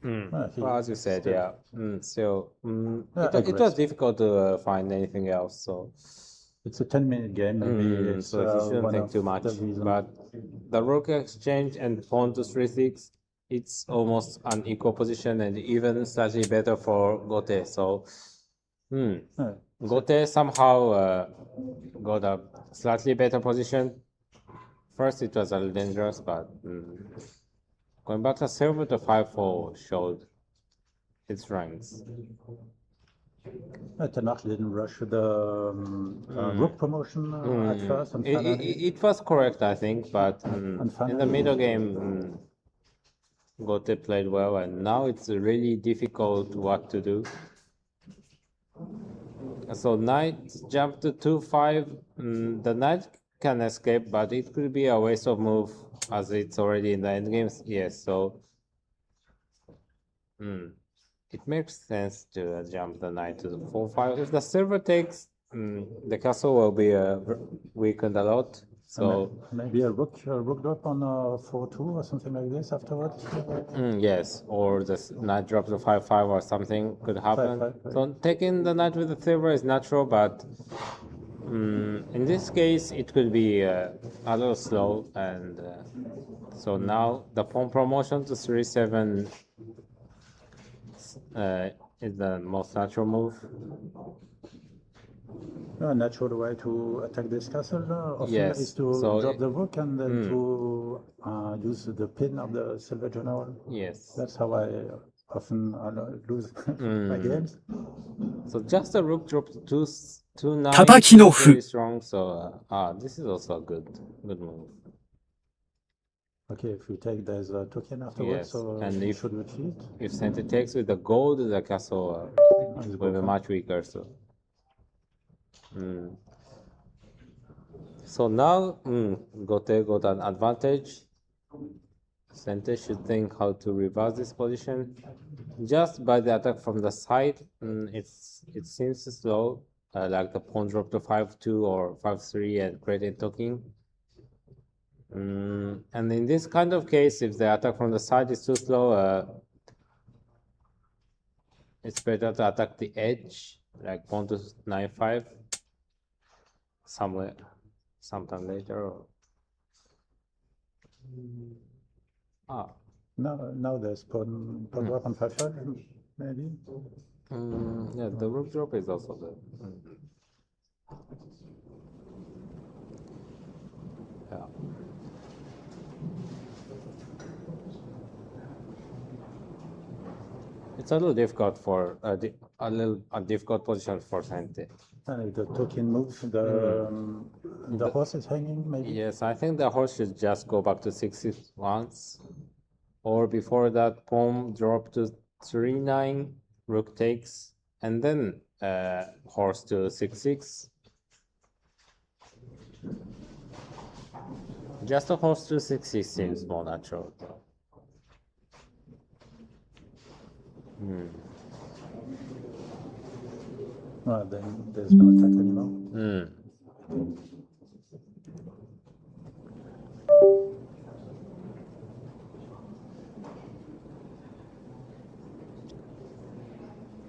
Speaker 2: Well, as you said, still, it was difficult to find anything else. So
Speaker 1: it's a 10-minute game. Maybe
Speaker 2: so he shouldn't take too much. But the rook exchange and pawn to 3-6, it's almost an equal position and even slightly better for Gote. So Gote somehow got a slightly better position. First, it was a little dangerous, but going back to silver to 5-4 showed its strengths.
Speaker 1: Telmarsh didn't rush the rook promotion at first. And
Speaker 2: it was correct, I think, but in the middle game, Gote played well, and now it's really difficult what to do. So knight jump to 2-5. The knight can escape, but it could be a waste of move as it's already in the endgames. Yes, so it makes sense to jump the knight to the 4-5. If the silver takes, the castle will be weakened a lot. So
Speaker 1: maybe a rook drop on a 4-2 or something like this afterwards.
Speaker 2: yes, or the knight drop to 5-5 or something could happen.
Speaker 1: 5-5, right.
Speaker 2: So taking the knight with the silver is natural, but in this case it could be a little slow, and so now the pawn promotion to 3-7 is the most natural move.
Speaker 1: A natural way to attack this castle often
Speaker 2: Yes,
Speaker 1: is to
Speaker 2: so
Speaker 1: drop the rook and then to use the pin of the silver general.
Speaker 2: Yes.
Speaker 1: That's how I often lose my games.
Speaker 2: So just a rook drop to 2-9
Speaker 4: 叩きの
Speaker 2: is
Speaker 4: 歩
Speaker 2: very strong. So this is also a good move.
Speaker 1: Okay, if you take, there's a token afterwards,
Speaker 2: Yes,
Speaker 1: so
Speaker 2: and
Speaker 1: you
Speaker 2: if-
Speaker 1: should retreat.
Speaker 2: If Sente takes with the gold, the castle
Speaker 1: Is
Speaker 2: will be
Speaker 1: broken.
Speaker 2: much weaker. So now Gote got an advantage. Sente should think how to reverse this position. Just by the attack from the side, it seems slow, like the pawn drop to 5-2 or 5-3 and create token. And in this kind of case, if the attack from the side is too slow, it's better to attack the edge, like pawn to 9-5, sometime later.
Speaker 1: Now there's pawn drop on 5-5, maybe.
Speaker 2: Yeah, the rook drop is also good. Yeah. It's a little difficult for a difficult position for Sente.
Speaker 1: And if the token moves, the horse is hanging, maybe.
Speaker 2: Yes, I think the horse should just go back to 6-6 once, or before that, pawn drop to 3-9, rook takes, and then horse to 6-6. Just a horse to 6-6 seems more natural.
Speaker 1: Then there's no attack anymore.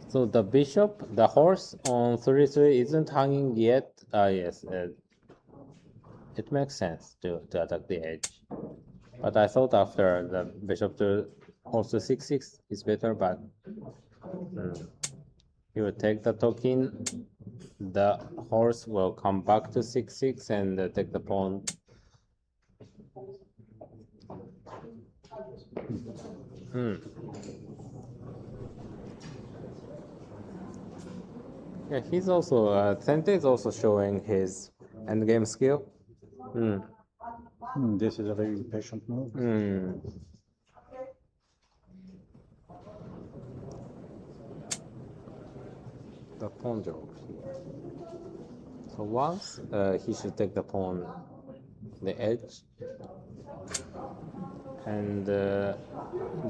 Speaker 2: So the horse on 33 isn't hanging yet. Yes, it makes sense to attack the edge. But I thought after the bishop to horse to 6-6 is better, but he will take the token. The horse will come back to 6-6 and take the pawn. Yeah, he's also Sente is also showing his endgame skill.
Speaker 1: This is a very patient move.
Speaker 2: The pawn drop here. So once he should take the pawn the edge, and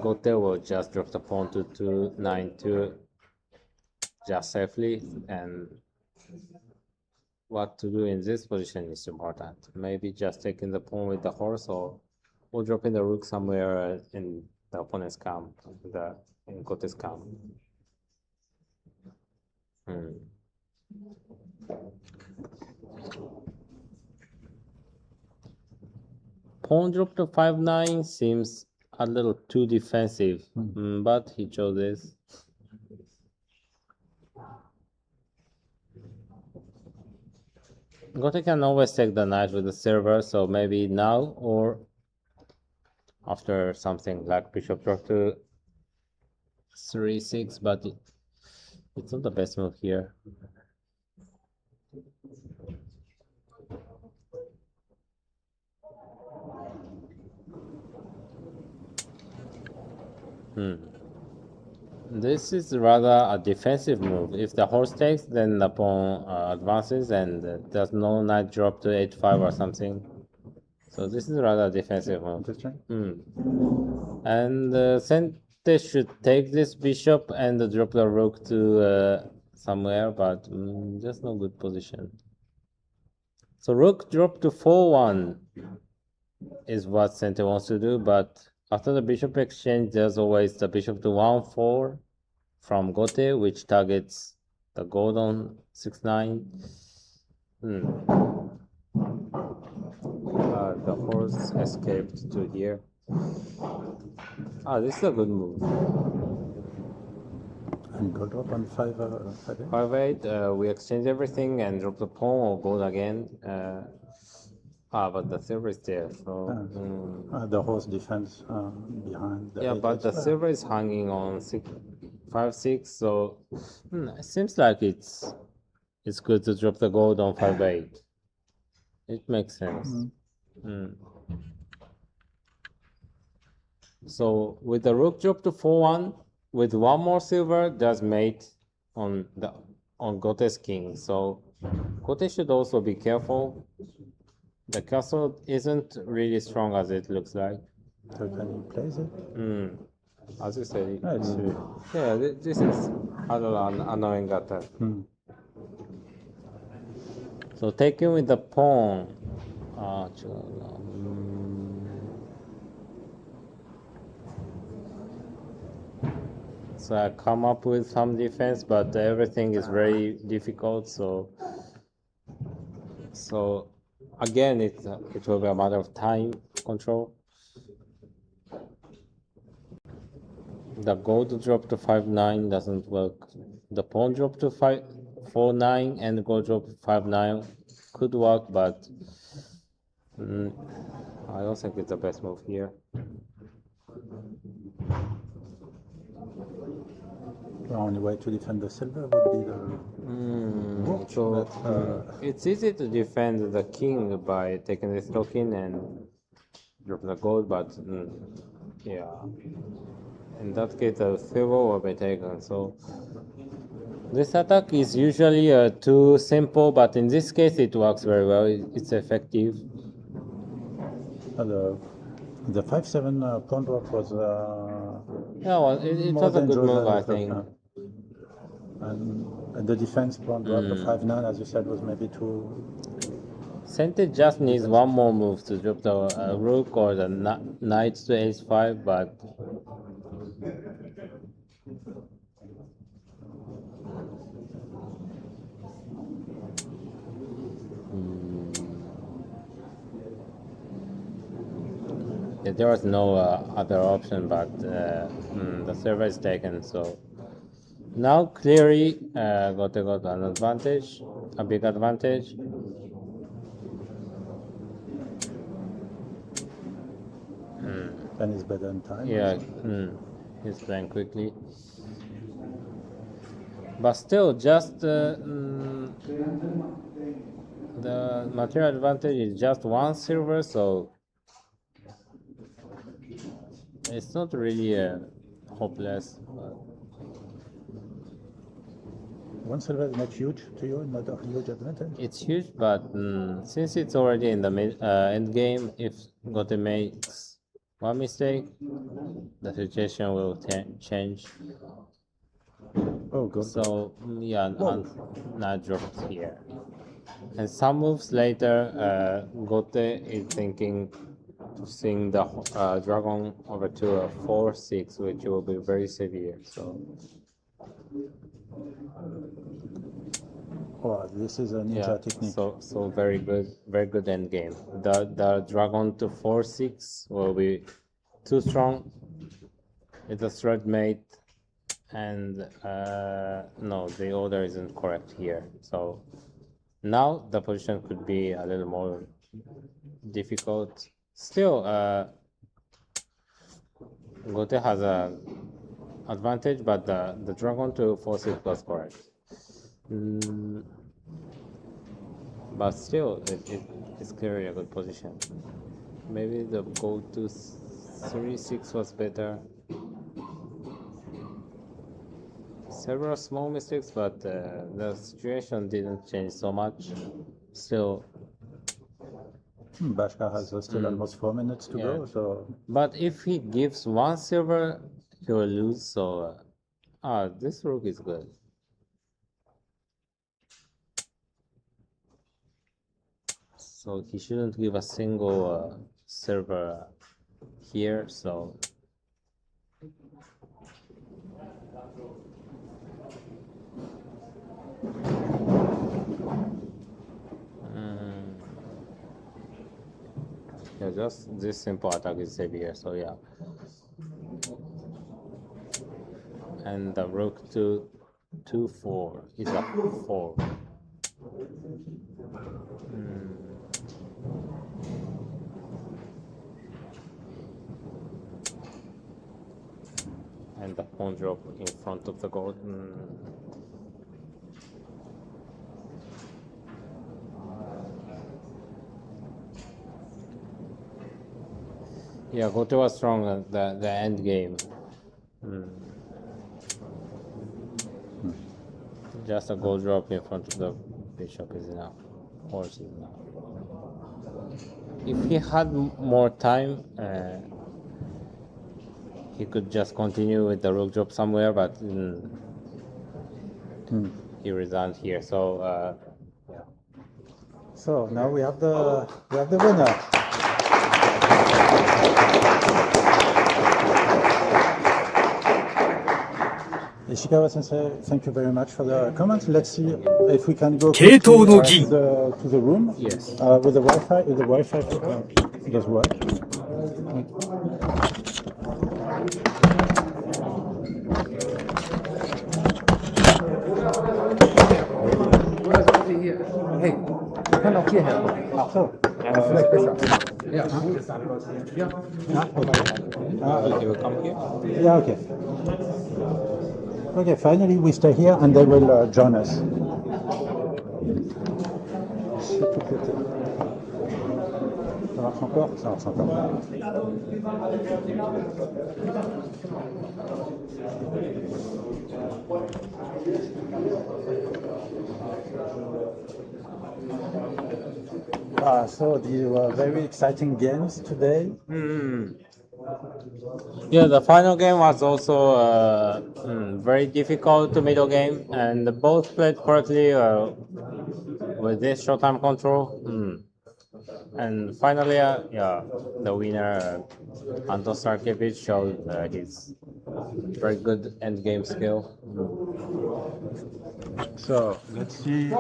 Speaker 2: Gote will just drop the pawn to 2-9-2 just safely. And what to do in this position is important. Maybe just taking the pawn with the horse, or dropping the rook somewhere in the opponent's camp, in Gote's camp. Pawn drop to 5-9 seems a little too defensive, but he chose this. Gote can always take the knight with the silver, so maybe now or after something like bishop drop to 3-6, but it's not the best move here. This is rather a defensive move. If the horse takes, then the pawn advances, and there's no knight drop to h5 or something. So this is rather a defensive move.
Speaker 1: Interesting.
Speaker 2: And Sente should take this bishop and drop the rook to somewhere, but just no good position. So rook drop to 4-1 is what Sente wants to do, but after the bishop exchange, there's always the bishop to 1-4 from Gote, which targets the gold on 6-9. The horse escaped to here. This is a good move.
Speaker 1: And gold drop on 5-8.
Speaker 2: 5-8, we exchange everything and drop the pawn or gold again. But the silver is there, so...
Speaker 1: The horse defense behind the...
Speaker 2: Yeah, but the silver is hanging on 5-6, so it seems like it's good to drop the gold on 5-8. It makes sense. So with the rook drop to 4-1, with one more silver, there's mate on Gote's king. So Gote should also be careful. The castle isn't really strong as it looks like.
Speaker 1: So can he plays it?
Speaker 2: As you said,
Speaker 1: Yeah,
Speaker 2: this is a little annoying at that. So taking with the pawn. So I come up with some defense, but everything is very difficult. So again, it will be a matter of time control. The gold drop to 5-9 doesn't work. The pawn drop to 4-9 and the gold drop 5-9 could work, but I don't think it's the best move here.
Speaker 1: The only way to defend the silver would be the
Speaker 2: it's easy to defend the king by taking this token and drop the gold, but yeah, in that case the silver will be taken. So this attack is usually too simple, but in this case it works very well. It's effective.
Speaker 1: The 5-7 pawn drop was
Speaker 2: Yeah, well, it was a good move, I think.
Speaker 1: And the defense pawn drop to 5-9, as you said, was maybe too...
Speaker 2: Sente just needs one more move to drop the rook or the knight to h5, but yeah, there was no other option, but the server is taken, so now clearly Gote got an advantage, a big advantage.
Speaker 1: And he's better in time.
Speaker 2: Yeah, he's playing quickly. But still, just the material advantage is just one silver, so it's not really hopeless.
Speaker 1: One silver is not huge to you, not a huge advantage.
Speaker 2: It's huge, but since it's already in the end game, if Gote makes one mistake, the situation will change.
Speaker 1: Oh, good.
Speaker 2: So yeah, not dropped here. And some moves later, Gote is thinking to sing the dragon over to a 4-6, which will be very severe. So
Speaker 1: Oh, this is a ninja technique.
Speaker 2: So very good end game. The dragon to 4-6 will be too strong. It's a threat mate, and no, the order isn't correct here. So now the position could be a little more difficult. Still, Gote has a advantage, but the dragon to 4-6 was correct. But still, it's clearly a good position. Maybe the go to 3-6 was better. several small mistakes, but the situation didn't change so much. Still,
Speaker 1: Bashka has still almost 4 minutes to go, so
Speaker 2: but if he gives one silver, he will lose. So, this rook is good. So he shouldn't give a single silver here. So. Yeah, just this simple attack is safe here, so yeah. And the rook to 2-4 is a 4. And the pawn drop in front of the gold. Yeah, Goto was strong at the end game. Just a gold drop in front of the bishop is enough. Horse is enough. If he had more time, he could just continue with the rook drop somewhere, but he resigned here. So yeah.
Speaker 1: So now we have the winner. Ishikawa Sensei, thank you very much for the comments. Let's see if we can go quickly, to the room.
Speaker 2: Yes.
Speaker 1: With the Wi-Fi. If the Wi-Fi does work.
Speaker 3: Hey, wir können auch hierher kommen.
Speaker 1: Ach so.
Speaker 3: Vielleicht besser. Ja.
Speaker 2: You will come here?
Speaker 1: Yeah, okay. Okay, finally we stay here and they will join us. Ça marche encore? Ça marche encore. So these were very exciting games today.
Speaker 2: Yeah, the final game was also very difficult middle game, and both played correctly with this short time control. And finally, yeah, the winner, Anton Starkevich, showed his very good end game skill.
Speaker 1: So let's see.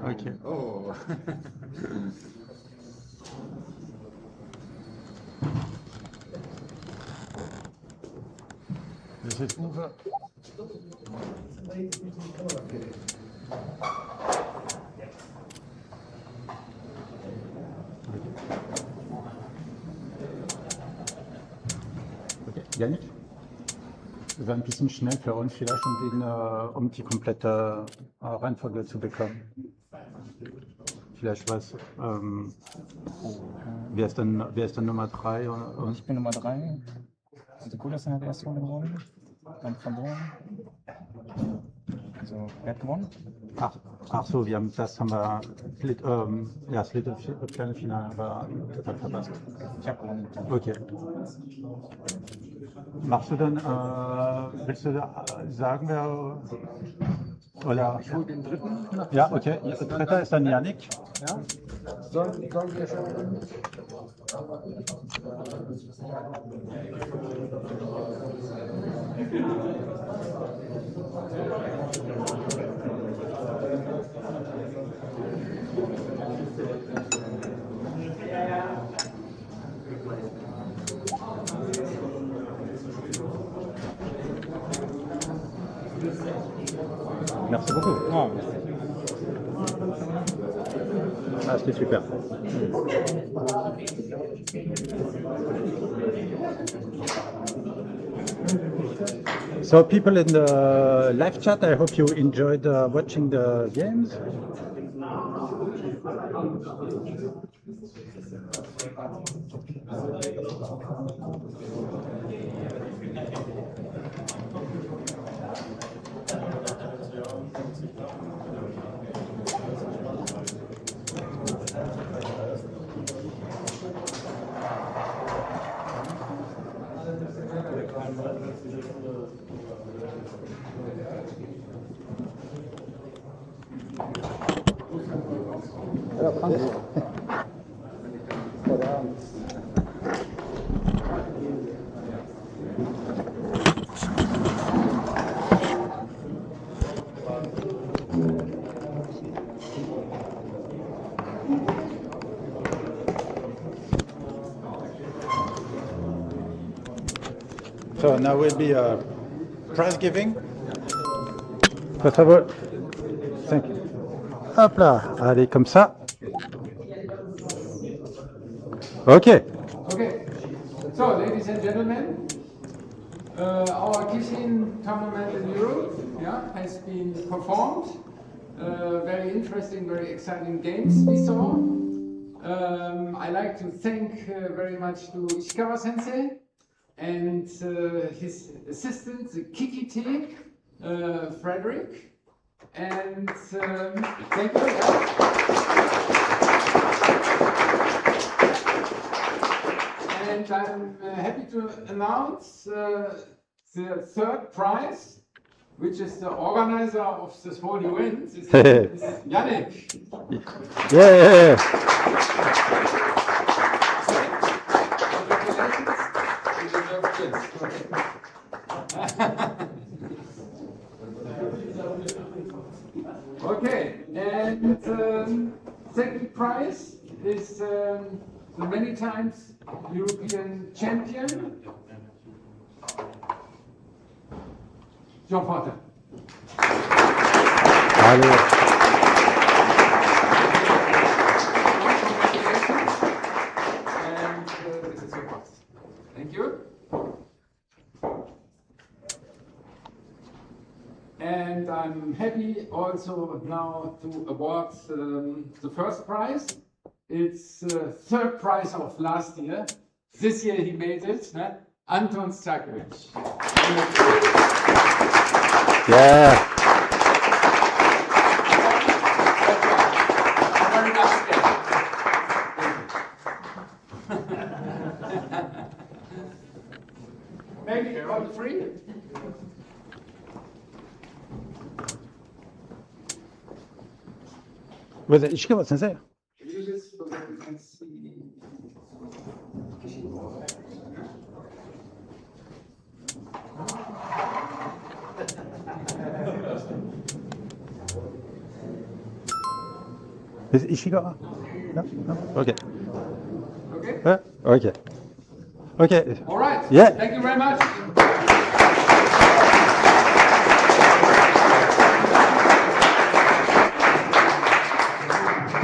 Speaker 1: Okay.
Speaker 3: Oh.
Speaker 1: This is over. Okay, Yannick? Das war ein bisschen schnell für uns vielleicht, um die komplette Reihenfolge zu bekommen. Vielleicht was, wer ist denn Nummer 3?
Speaker 6: Ich bin Nummer 3. Also gut, dass er hat erste Runde gewonnen, dann verloren. Also wer hat gewonnen?
Speaker 1: Ach so, das haben wir, das kleine Finale aber total verpasst.
Speaker 6: Ich habe gewonnen.
Speaker 1: Okay. Machst du dann, willst du sagen, wer, oder?
Speaker 3: Ich hole den dritten.
Speaker 1: Ja, okay. Dritter ist dann Yannick.
Speaker 3: Ja? Sollen wir schon?
Speaker 1: Merci beaucoup.
Speaker 2: Oh,
Speaker 1: Ah, c'était super. So people in the live chat, I hope you enjoyed watching the games. So now will be a prize giving. First of all, thank you. Hop là, allez comme ça. Okay.
Speaker 5: Okay, so ladies and gentlemen, our Kishin tournament in Europe has been performed. Very interesting, very exciting games we saw. I like to thank very much to ISHIKAWA Sensei and his assistant, the Kikite, Frederik. And thank you. And I'm happy to announce the third prize, which is the organizer of this whole event, is Yannick.
Speaker 1: Yeah.
Speaker 5: Okay, and second prize is the many times European champion, John Potter.
Speaker 1: Allez.
Speaker 5: And this is your prize. Thank you. And I'm happy also now to award the first prize. It's third prize of last year. This year he made it, Anton Stakovic.
Speaker 1: Yeah.
Speaker 5: Very nice game. Maybe all three?
Speaker 1: Was it ISHIKAWA Sensei?
Speaker 5: Do this so that you can see.
Speaker 1: Is it Ishikawa? No? Okay.
Speaker 5: Okay?
Speaker 1: Okay. Okay.
Speaker 5: All right.
Speaker 1: Yeah.
Speaker 5: Thank you very much.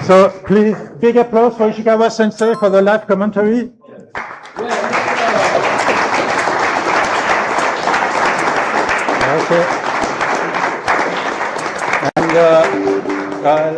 Speaker 1: So please, big applause for Ishikawa Sensei for the live commentary. Okay. And